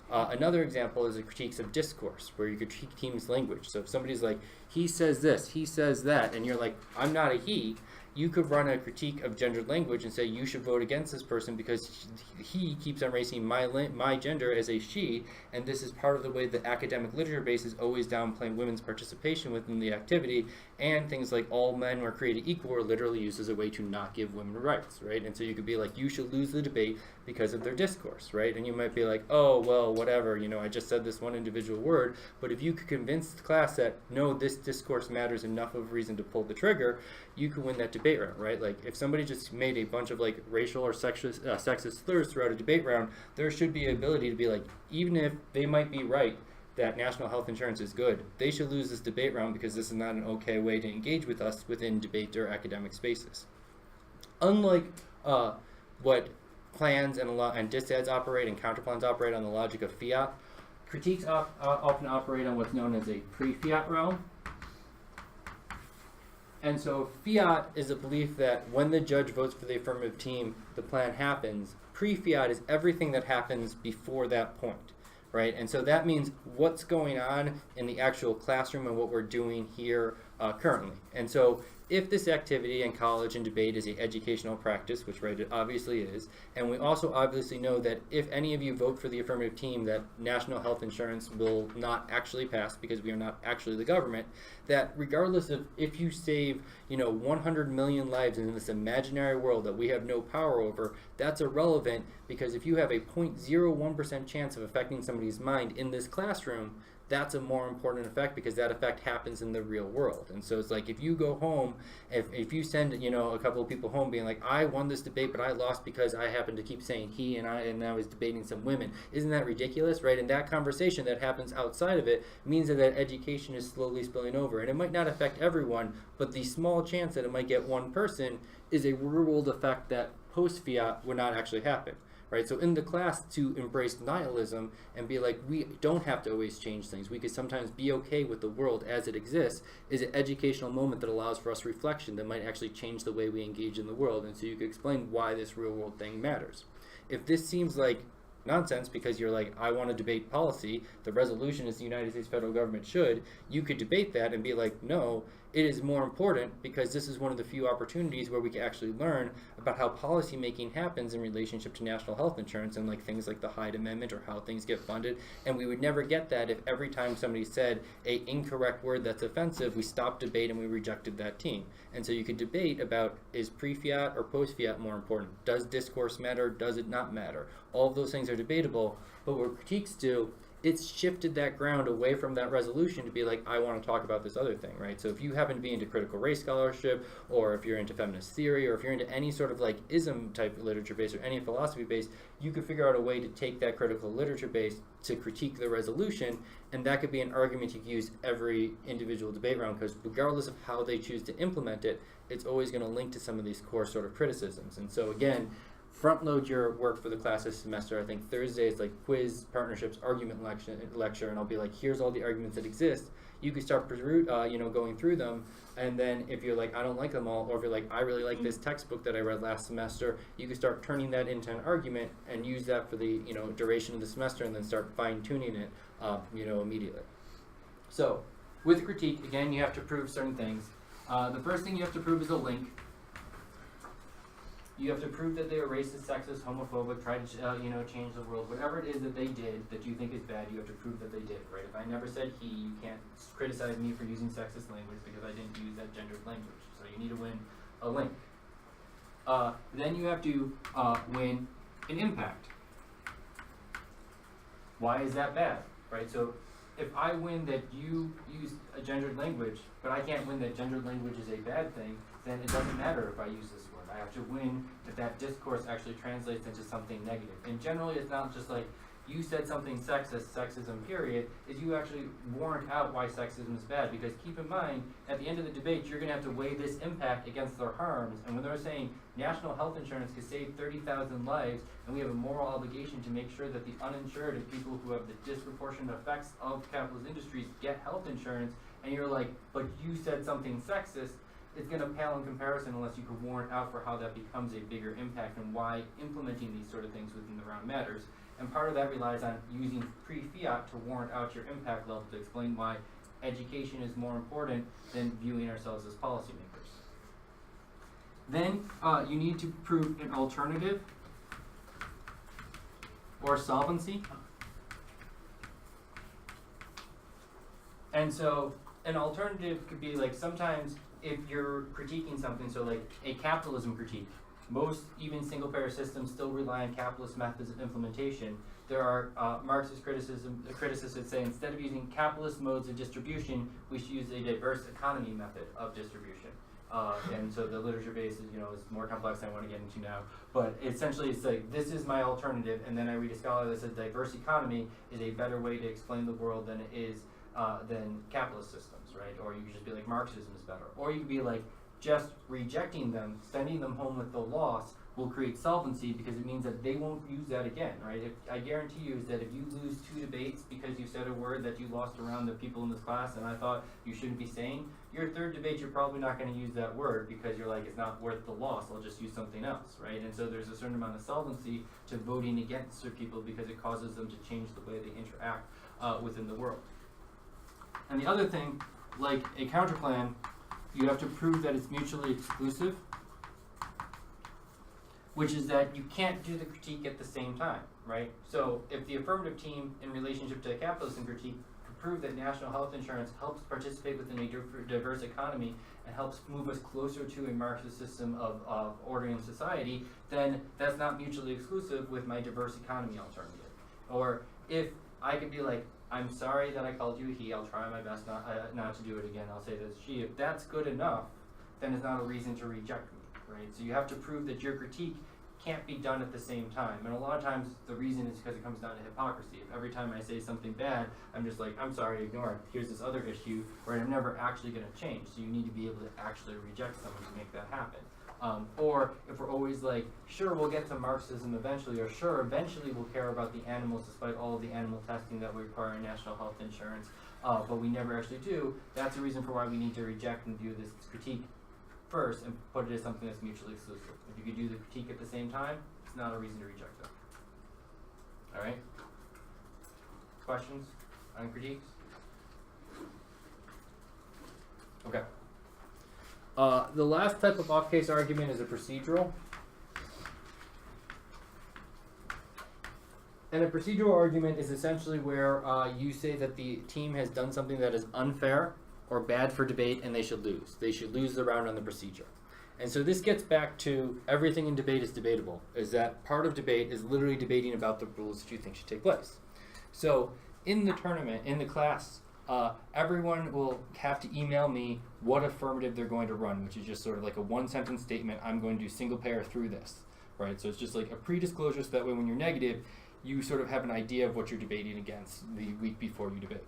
Another example is the critiques of discourse, where you critique team's language. So if somebody's like, he says this, he says that, and you're like, I'm not a he, you could run a critique of gendered language and say, you should vote against this person because he keeps on raising my gender as a she, and this is part of the way the academic literature base is always downplaying women's participation within the activity, and things like all men were created equal are literally used as a way to not give women rights, right? And so you could be like, you should lose the debate because of their discourse, right? And you might be like, oh, well, whatever, I just said this one individual word, but if you could convince the class that, no, this discourse matters enough of a reason to pull the trigger, you could win that debate round, right? Like, if somebody just made a bunch of, like, racial or sexist slurs throughout a debate round, there should be an ability to be like, even if they might be right, that national health insurance is good, they should lose this debate round because this is not an okay way to engage with us within debate or academic spaces. Unlike what plans and disads operate and counterplans operate on the logic of fiat, critiques often operate on what's known as a pre-fiat realm. And so fiat is a belief that when the judge votes for the affirmative team, the plan happens. Pre-fiat is everything that happens before that point, right? And so that means what's going on in the actual classroom and what we're doing here currently. And so if this activity in college and debate is an educational practice, which right, it obviously is, and we also obviously know that if any of you vote for the affirmative team, that national health insurance will not actually pass because we are not actually the government, that regardless of if you save 100 million lives in this imaginary world that we have no power over, that's irrelevant, because if you have a 0.01% chance of affecting somebody's mind in this classroom, that's a more important effect because that effect happens in the real world. And so it's like if you go home, if you send a couple of people home being like, I won this debate but I lost because I happened to keep saying he and I was debating some women, isn't that ridiculous, right? And that conversation that happens outside of it means that education is slowly spilling over, and it might not affect everyone, but the small chance that it might get one person is a real world effect that post fiat would not actually happen. Right, so in the class, to embrace nihilism and be like, we don't have to always change things. We could sometimes be okay with the world as it exists, is an educational moment that allows for us reflection that might actually change the way we engage in the world. And so you could explain why this real world thing matters. If this seems like nonsense because you're like, I want to debate policy, the resolution is the United States federal government should, you could debate that and be like, no, it is more important because this is one of the few opportunities where we can actually learn about how policy making happens in relationship to national health insurance and like things like the Hyde Amendment or how things get funded. And we would never get that if every time somebody said a incorrect word that's offensive, we stopped debate and we rejected that team. And so you could debate about, is pre-fiat or post-fiat more important? Does discourse matter? Does it not matter? All of those things are debatable, but what critiques do, it's shifted that ground away from that resolution to be like, I want to talk about this other thing, right? So if you happen to be into critical race scholarship, or if you're into feminist theory, or if you're into any sort of like ism type literature base or any philosophy base, you could figure out a way to take that critical literature base to critique the resolution, and that could be an argument you could use every individual debate round, because regardless of how they choose to implement it, it's always going to link to some of these core sort of criticisms. And so again, front load your work for the class this semester. I think Thursday is like quiz, partnerships, argument lecture, and I'll be like, here's all the arguments that exist. You can start going through them, and then if you're like, I don't like them all, or if you're like, I really like this textbook that I read last semester, you can start turning that into an argument and use that for the duration of the semester, and then start fine tuning it immediately. So with critique, again, you have to prove certain things. The first thing you have to prove is a link. You have to prove that they are racist, sexist, homophobic, try to change the world. Whatever it is that they did that you think is bad, you have to prove that they did, right? If I never said he, you can't criticize me for using sexist language because I didn't use that gendered language. So you need to win a link. Then you have to win an impact. Why is that bad, right? So if I win that you use a gendered language, but I can't win that gendered language is a bad thing, then it doesn't matter if I use this word. I have to win that discourse actually translates into something negative. And generally it's not just like you said something sexist, sexism period, is you actually warrant out why sexism is bad. Because keep in mind, at the end of the debate, you're going to have to weigh this impact against their harms. And when they're saying national health insurance could save 30,000 lives, and we have a moral obligation to make sure that the uninsured and people who have the disproportionate effects of capitalist industries get health insurance, and you're like, but you said something sexist, it's going to pale in comparison unless you can warrant out for how that becomes a bigger impact and why implementing these sort of things within the round matters. And part of that relies on using pre-fiat to warrant out your impact level to explain why education is more important than viewing ourselves as policymakers. Then you need to prove an alternative or solvency. And so an alternative could be like sometimes if you're critiquing something, so like a capitalism critique, most even single-payer systems still rely on capitalist methods of implementation. There are Marxist critics that say instead of using capitalist modes of distribution, we should use a diverse economy method of distribution. And so the literature base is, is more complex than I want to get into now. But essentially it's like, this is my alternative, and then I read a scholar that says diverse economy is a better way to explain the world than it is than capitalist systems, right? Or you could just be like, Marxism is better. Or you could be like, just rejecting them, sending them home with the loss will create solvency because it means that they won't use that again, right? I guarantee you is that if you lose 2 debates because you said a word that you lost around the people in this class and I thought you shouldn't be saying, your 3rd debate you're probably not going to use that word because you're like, it's not worth the loss, I'll just use something else, right? And so there's a certain amount of solvency to voting against certain people because it causes them to change the way they interact within the world. And the other thing, like a counterplan, you have to prove that it's mutually exclusive, which is that you can't do the critique at the same time, right? So if the affirmative team in relationship to a capitalism critique could prove that national health insurance helps participate within a diverse economy and helps move us closer to a Marxist system of ordering society, then that's not mutually exclusive with my diverse economy alternative. Or if I could be like, I'm sorry that I called you he, I'll try my best not to do it again, I'll say that it's she. If that's good enough, then it's not a reason to reject me, right? So you have to prove that your critique can't be done at the same time. And a lot of times the reason is because it comes down to hypocrisy. If every time I say something bad, I'm just like, I'm sorry, ignore it. Here's this other issue where I'm never actually going to change. So you need to be able to actually reject someone to make that happen. Or if we're always like, sure, we'll get to Marxism eventually, or sure, eventually we'll care about the animals despite all of the animal testing that we require in national health insurance, but we never actually do, that's a reason for why we need to reject and do this critique first and put it as something that's mutually exclusive. If you could do the critique at the same time, it's not a reason to reject them. All right? Questions on critiques? Okay. The last type of off-case argument is a procedural. And a procedural argument is essentially where you say that the team has done something that is unfair or bad for debate and they should lose. They should lose the round on the procedure. And so this gets back to everything in debate is debatable, is that part of debate is literally debating about the rules that you think should take place. So in the tournament, in the class, everyone will have to email me what affirmative they're going to run, which is just sort of like a 1-sentence statement, I'm going to do single pair through this, right? So it's just like a pre-disclosure so that way when you're negative, you sort of have an idea of what you're debating against the week before you debate.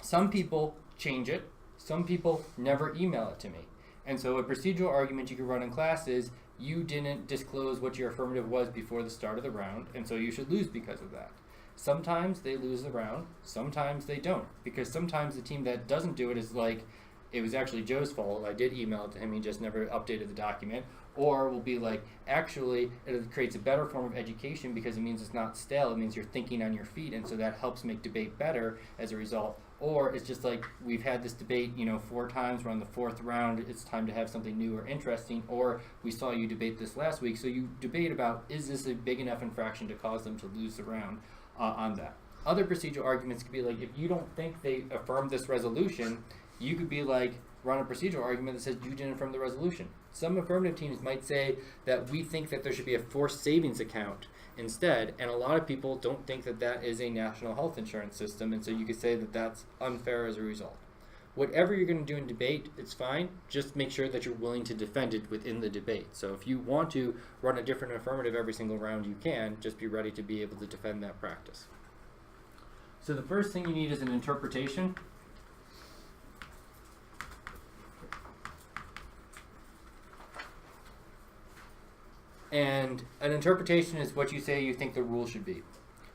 Some people change it, some people never email it to me. And so a procedural argument you can run in class is you didn't disclose what your affirmative was before the start of the round, and so you should lose because of that. Sometimes they lose the round, sometimes they don't, because sometimes the team that doesn't do it is like, it was actually Joe's fault, I did email it to him, he just never updated the document, or will be like, actually, it creates a better form of education because it means it's not stale, it means you're thinking on your feet, and so that helps make debate better as a result. Or it's just like, we've had this debate, 4 times, we're on the 4th round, it's time to have something new or interesting, or we saw you debate this last week, so you debate about, is this a big enough infraction to cause them to lose the round on that. Other procedural arguments could be like, if you don't think they affirmed this resolution, you could be like, run a procedural argument that says you didn't affirm the resolution. Some affirmative teams might say that we think that there should be a forced savings account instead, and a lot of people don't think that that is a national health insurance system, and so you could say that that's unfair as a result. Whatever you're going to do in debate, it's fine. Just make sure that you're willing to defend it within the debate. So if you want to run a different affirmative every single round, you can. Just be ready to be able to defend that practice. So the first thing you need is an interpretation. And an interpretation is what you say you think the rule should be.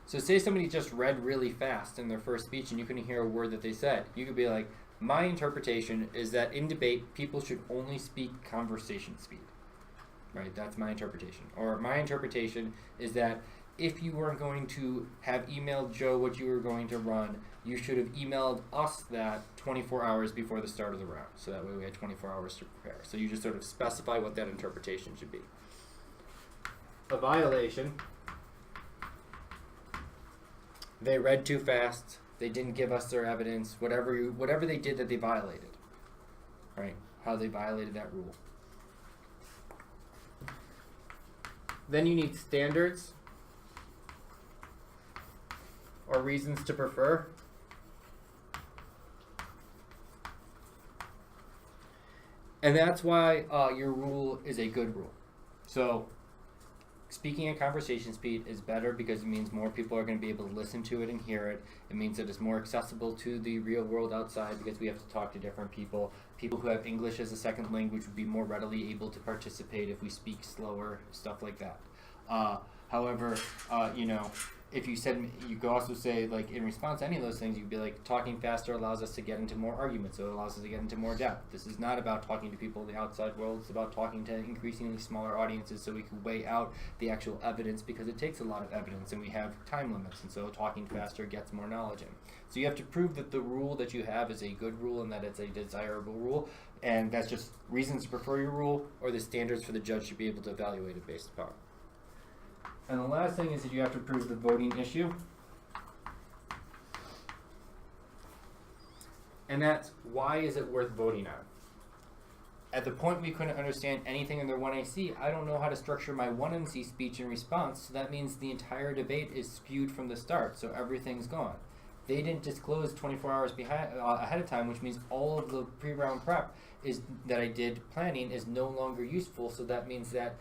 So say somebody just read really fast in their first speech and you couldn't hear a word that they said. You could be like, my interpretation is that in debate, people should only speak conversation speed. Right? That's my interpretation. Or my interpretation is that if you weren't going to have emailed Joe what you were going to run, you should have emailed us that 24 hours before the start of the round. So that way we had 24 hours to prepare. So you just sort of specify what that interpretation should be. A violation. They read too fast. They didn't give us their evidence. Whatever they did that they violated, right? How they violated that rule. Then you need standards or reasons to prefer. And that's why your rule is a good rule. So speaking at conversation speed is better because it means more people are going to be able to listen to it and hear it. It means that it's more accessible to the real world outside because we have to talk to different people. People who have English as a second language would be more readily able to participate if we speak slower, stuff like that. However, if you said, you could also say, like, in response to any of those things, you could be like, talking faster allows us to get into more arguments, so it allows us to get into more depth. This is not about talking to people in the outside world, it's about talking to increasingly smaller audiences so we can weigh out the actual evidence, because it takes a lot of evidence and we have time limits, and so talking faster gets more knowledge in. So you have to prove that the rule that you have is a good rule and that it's a desirable rule, and that's just reasons to prefer your rule or the standards for the judge to be able to evaluate it based upon. And the last thing is that you have to prove the voting issue. And that's, why is it worth voting on? At the point we couldn't understand anything in their 1AC, I don't know how to structure my 1MC speech in response, so that means the entire debate is skewed from the start, so everything's gone. They didn't disclose 24 hours ahead of time, which means all of the pre-round prep that I did planning is no longer useful, so that means that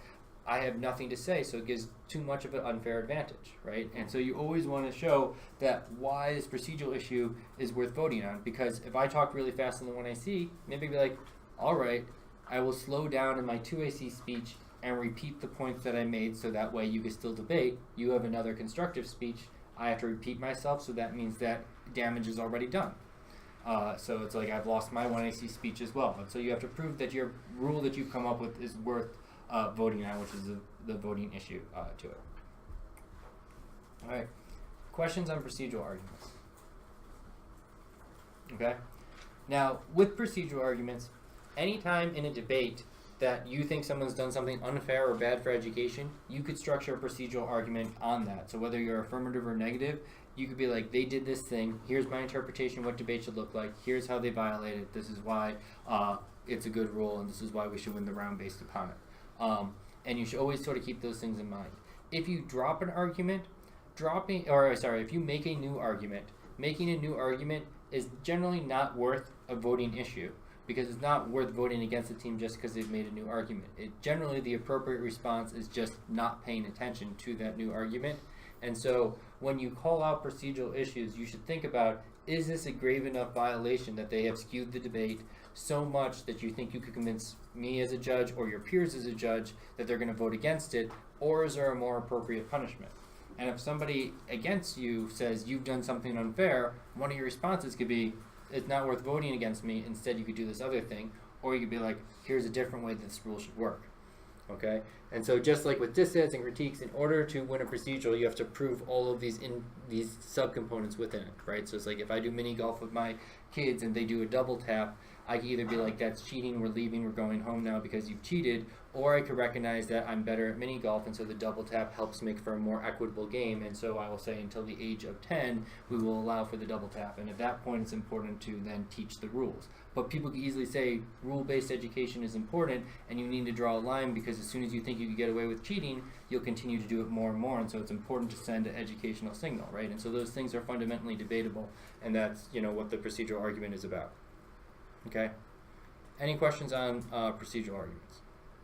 I have nothing to say, so it gives too much of an unfair advantage, right? And so you always want to show that why this procedural issue is worth voting on, because if I talk really fast in the 1AC, maybe I'd be like, all right, I will slow down in my 2AC speech and repeat the points that I made so that way you can still debate. You have another constructive speech. I have to repeat myself, so that means that damage is already done. So it's like I've lost my 1AC speech as well. And so you have to prove that your rule that you've come up with is worth voting on, which is the voting issue to it. All right. Questions on procedural arguments? Okay. Now, with procedural arguments, anytime in a debate that you think someone's done something unfair or bad for education, you could structure a procedural argument on that. So whether you're affirmative or negative, you could be like, they did this thing, here's my interpretation what debate should look like, here's how they violated it, this is why it's a good rule, and this is why we should win the round based upon it. And you should always sort of keep those things in mind. If you drop an argument, if you make a new argument, making a new argument is generally not worth a voting issue, because it's not worth voting against the team just because they've made a new argument. Generally, the appropriate response is just not paying attention to that new argument. And so when you call out procedural issues, you should think about, is this a grave enough violation that they have skewed the debate so much that you think you could convince me as a judge or your peers as a judge that they're going to vote against it, or is there a more appropriate punishment? And if somebody against you says you've done something unfair, one of your responses could be, it's not worth voting against me, instead you could do this other thing, or you could be like, here's a different way that this rule should work. Okay? And so just like with dissents and critiques, in order to win a procedural, you have to prove all of these subcomponents within it, right? So it's like if I do mini golf with my kids and they do a double tap, I can either be like, that's cheating, we're leaving, we're going home now because you've cheated, or I could recognize that I'm better at mini golf, and so the double tap helps make for a more equitable game, and so I will say until the age of 10, we will allow for the double tap, and at that point it's important to then teach the rules. But people can easily say rule-based education is important, and you need to draw a line, because as soon as you think you can get away with cheating, you'll continue to do it more and more, and so it's important to send an educational signal, right? And so those things are fundamentally debatable, and that's what the procedural argument is about. Okay? Any questions on procedural arguments?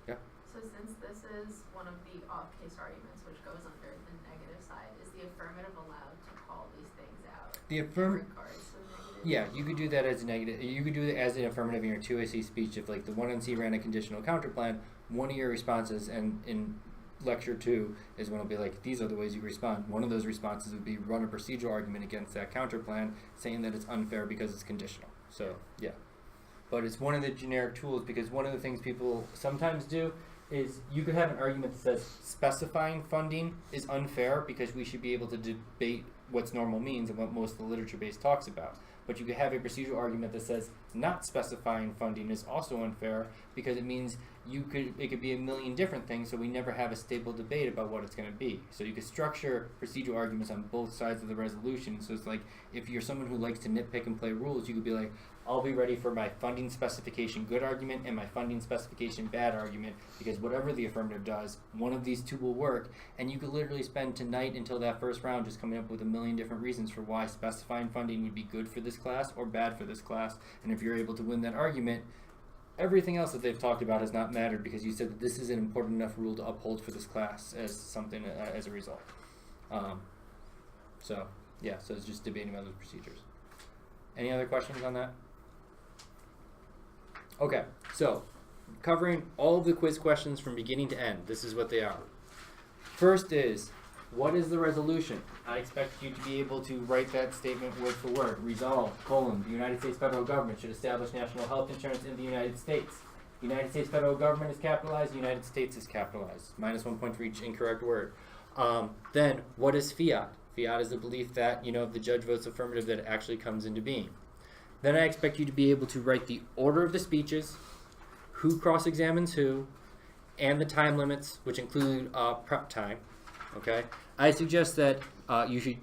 Yeah? So since this is one of the off-case arguments, which goes under the negative side, is the affirmative allowed to call these things out The in regards to negative? Yeah, you could do that as a negative. You could do it as an affirmative in your 2AC speech. If like the 1NC ran a conditional counterplan, one of your responses, and in lecture 2 is when it'll be like, these are the ways you respond. One of those responses would be run a procedural argument against that counterplan, saying that it's unfair because it's conditional. So, yeah. But it's one of the generic tools, because one of the things people sometimes do is you could have an argument that says specifying funding is unfair because we should be able to debate what's normal means and what most of the literature base talks about. But you could have a procedural argument that says not specifying funding is also unfair because it means it could be a million different things, so we never have a stable debate about what it's going to be. So you could structure procedural arguments on both sides of the resolution. So it's like, if you're someone who likes to nitpick and play rules, you could be like, I'll be ready for my funding specification good argument and my funding specification bad argument, because whatever the affirmative does, one of these two will work, and you could literally spend tonight until that first round just coming up with a million different reasons for why specifying funding would be good for this class or bad for this class, and if you're able to win that argument, everything else that they've talked about has not mattered because you said that this is an important enough rule to uphold for this class as something as a result. So it's just debating about those procedures. Any other questions on that? Okay, so covering all of the quiz questions from beginning to end. This is what they are. First is, what is the resolution? I expect you to be able to write that statement word for word. Resolve, the United States federal government should establish national health insurance in the United States. The United States federal government is capitalized, the United States is capitalized. Minus 1 point for each incorrect word. Then, what is fiat? Fiat is the belief that, if the judge votes affirmative, that it actually comes into being. Then I expect you to be able to write the order of the speeches, who cross-examines who, and the time limits, which include prep time. Okay? I suggest that you should,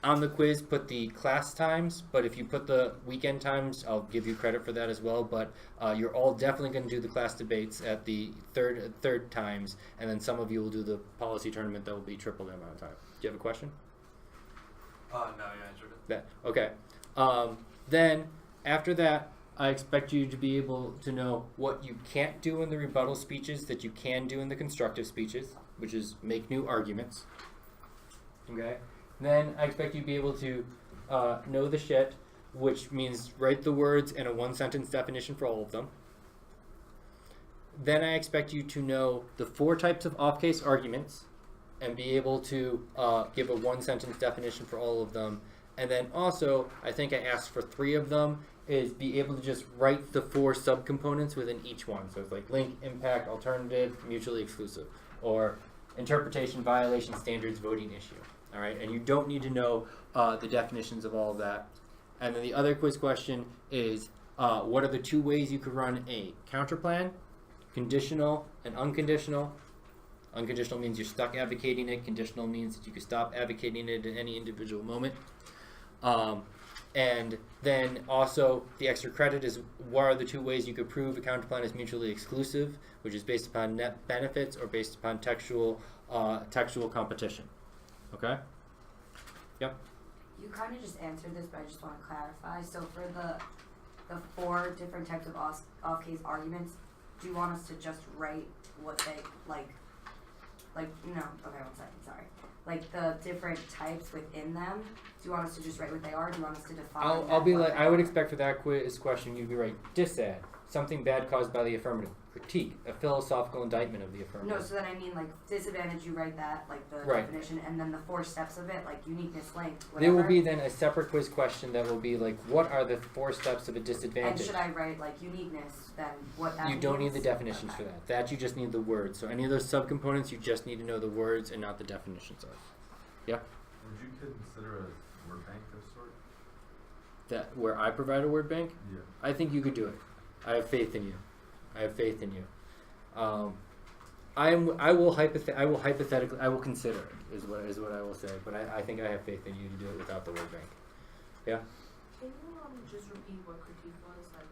on the quiz, put the class times, but if you put the weekend times, I'll give you credit for that as well, but you're all definitely going to do the class debates at the third times, and then some of you will do the policy tournament that will be triple the amount of time. Do you have a question? No, you answered it. That okay. Then after that, I expect you to be able to know what you can't do in the rebuttal speeches that you can do in the constructive speeches, which is make new arguments. Okay. Then I expect you to be able to know the shit, which means write the words and a one-sentence definition for all of them. Then I expect you to know the 4 types of off-case arguments and be able to give a one-sentence definition for all of them. And then also, I think I asked for 3 of them, is be able to just write the 4 subcomponents within each one. So it's like link, impact, alternative, mutually exclusive, or interpretation, violation, standards, voting issue. All right, and you don't need to know the definitions of all of that. And then the other quiz question is, what are the 2 ways you could run a counterplan? Conditional and unconditional. Unconditional means you're stuck advocating it. Conditional means that you can stop advocating it at any individual moment. And then also the extra credit is, what are the 2 ways you could prove a counterplan is mutually exclusive, which is based upon net benefits or based upon textual competition. Okay? Yep. You kind of just answered this, but I just want to clarify. So for the 4 different types of off-case arguments, do you want us to just write what they like? No. Okay, 1 second. Sorry. Like the different types within them. Do you want us to just write what they are? Do you want us to define? I'll be like, I would expect for that quiz question you'd be right. Disad, something bad caused by the affirmative. Critique, a philosophical indictment of the affirmative. No, so then I mean like disadvantage. You write that like the Right. definition, and then the 4 steps of it, like uniqueness, length, whatever. There will be then a separate quiz question that will be like, what are the 4 steps of a And disadvantage? should I write like uniqueness? Then what that You don't need means? the definitions for that. That you just need the words. So any of those subcomponents, you just need to know the words and not the definitions of. Yeah. Would you consider a word bank of sort? That where I provide a word bank, Yeah. I think you could do it. I have faith in you. I have faith in you. I will hypothetically I will consider it is what I will say. But I think I have faith in you to do it without the word bank. Yeah. Can you just repeat what critique was, like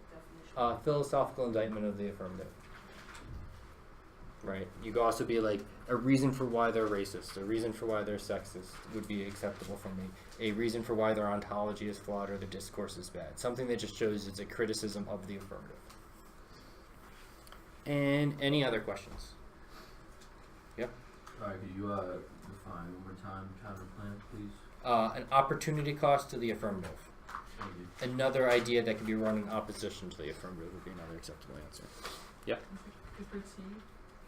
definition? Philosophical indictment of the affirmative. Right. You could also be like, a reason for why they're racist, a reason for why they're sexist would be acceptable for me. A reason for why their ontology is flawed or their discourse is bad. Something that just shows it's a criticism of the affirmative. And any other questions? Yep. Alright, could you define one more time counterplan, please? An opportunity cost to the affirmative. Thank you. Another idea that could be run in opposition to the affirmative would be another acceptable answer. Yep. Is critique,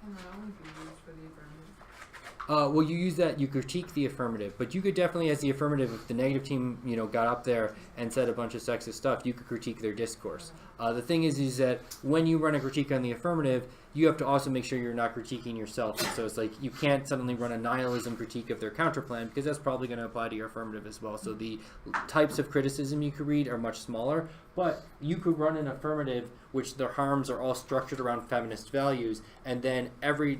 can that only be used for the affirmative? Well, you use that, you critique the affirmative, but you could definitely, as the affirmative, if the negative team, got up there and said a bunch of sexist stuff, you could critique their discourse. The thing is that when you run a critique on the affirmative, you have to also make sure you're not critiquing yourself. And so it's like, you can't suddenly run a nihilism critique of their counterplan, because that's probably going to apply to your affirmative as well. So the types of criticism you could read are much smaller, but you could run an affirmative which their harms are all structured around feminist values, and then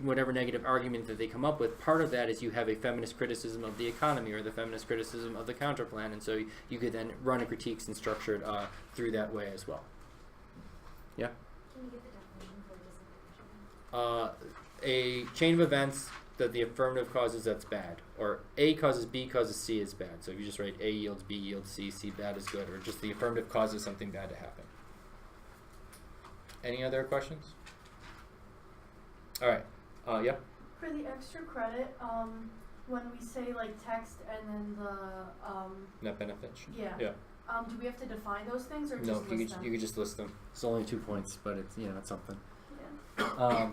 whatever negative argument that they come up with, part of that is you have a feminist criticism of the economy or the feminist criticism of the counterplan, and so you could then run a critiques and structure it through that way as well. Yeah? Can you get the definition for disadvantage? A chain of events that the affirmative causes that's bad, or A causes B causes C is bad. So if you just write A yields B yields C, C bad is good, or just the affirmative causes something bad to happen. Any other questions? All right. Yep. For the extra credit, when we say like text and then the Net benefits. yeah. Yeah. Do we have to define those things or No, just you list could them? just list them. It's only 2 points, but it's it's something. Yeah.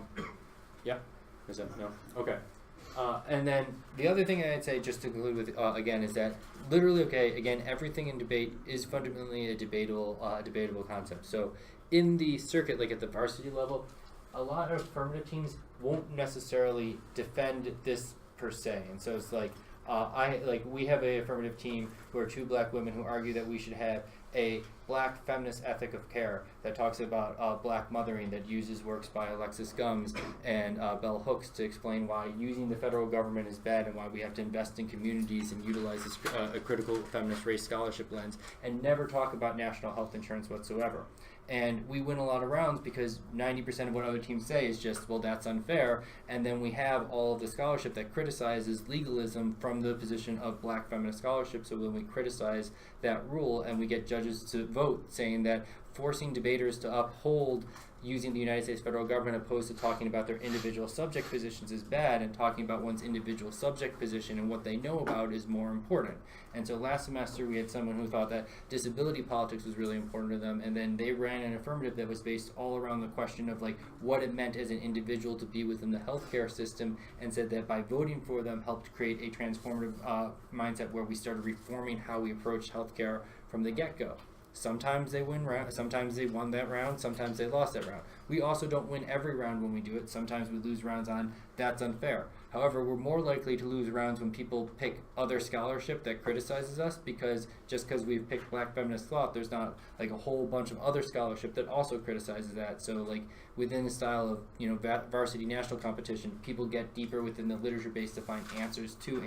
Yeah. Is that no? Okay. And then the other thing I'd say, just to conclude with again, is that literally, okay, again, everything in debate is fundamentally a debatable concept. So in the circuit, like at the varsity level, a lot of affirmative teams won't necessarily defend this per se, and so it's like we have a affirmative team who are 2 black women who argue that we should have a black feminist ethic of care that talks about black mothering, that uses works by Alexis Gums and Bell Hooks to explain why using the federal government is bad and why we have to invest in communities and utilize this, a critical feminist race scholarship lens, and never talk about national health insurance whatsoever. And we win a lot of rounds because 90% of what other teams say is just, well, that's unfair. And then we have all of the scholarship that criticizes legalism from the position of black feminist scholarship. So when we criticize that rule and we get judges to vote saying that forcing debaters to uphold using the United States federal government opposed to talking about their individual subject positions is bad, and talking about one's individual subject position and what they know about is more important. And so last semester we had someone who thought that disability politics was really important to them, and then they ran an affirmative that was based all around the question of like what it meant as an individual to be within the healthcare system, and said that by voting for them helped create a transformative mindset where we started reforming how we approach healthcare from the get-go. Sometimes they sometimes they won that round, sometimes they lost that round. We also don't win every round when we do it. Sometimes we lose rounds on that's unfair. However, we're more likely to lose rounds when people pick other scholarship that criticizes us, because just because we've picked black feminist thought, there's not like a whole bunch of other scholarship that also criticizes that. So like within the style of varsity national competition, people get deeper within the literature base to find answers to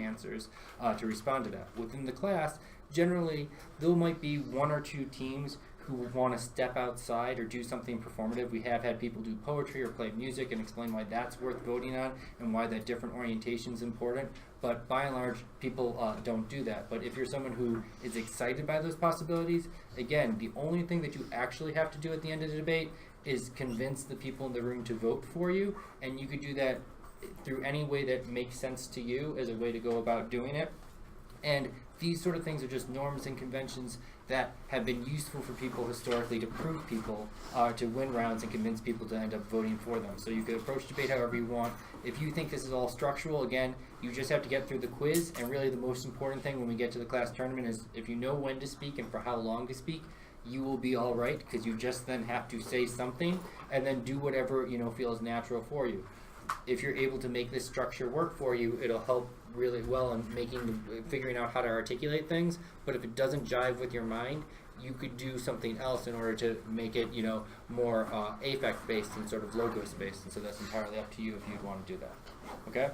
respond to that. Within the class, generally, there might be 1 or 2 teams who want to step outside or do something performative. We have had people do poetry or play music and explain why that's worth voting on and why that different orientation is important. But by and large, people don't do that. But if you're someone who is excited by those possibilities, again, the only thing that you actually have to do at the end of the debate is convince the people in the room to vote for you, and you could do that through any way that makes sense to you as a way to go about doing it. And these sort of things are just norms and conventions that have been useful for people historically to prove people to win rounds and convince people to end up voting for them. So you could approach debate however you want. If you think this is all structural, again, you just have to get through the quiz, and really the most important thing when we get to the class tournament is if you know when to speak and for how long to speak, you will be all right, because you just then have to say something and then do whatever feels natural for you. If you're able to make this structure work for you, it'll help really well in figuring out how to articulate things. But if it doesn't jive with your mind, you could do something else in order to make it more affect based and sort of logos based. And so that's entirely up to you if you'd want to do that. Okay?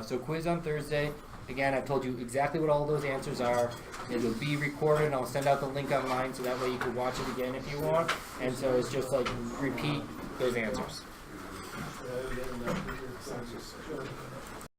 So quiz on Thursday. Again, I've told you exactly what all those answers are. It'll be recorded, and I'll send out the link online so that way you can watch it again if you want. And so it's just like repeat those answers.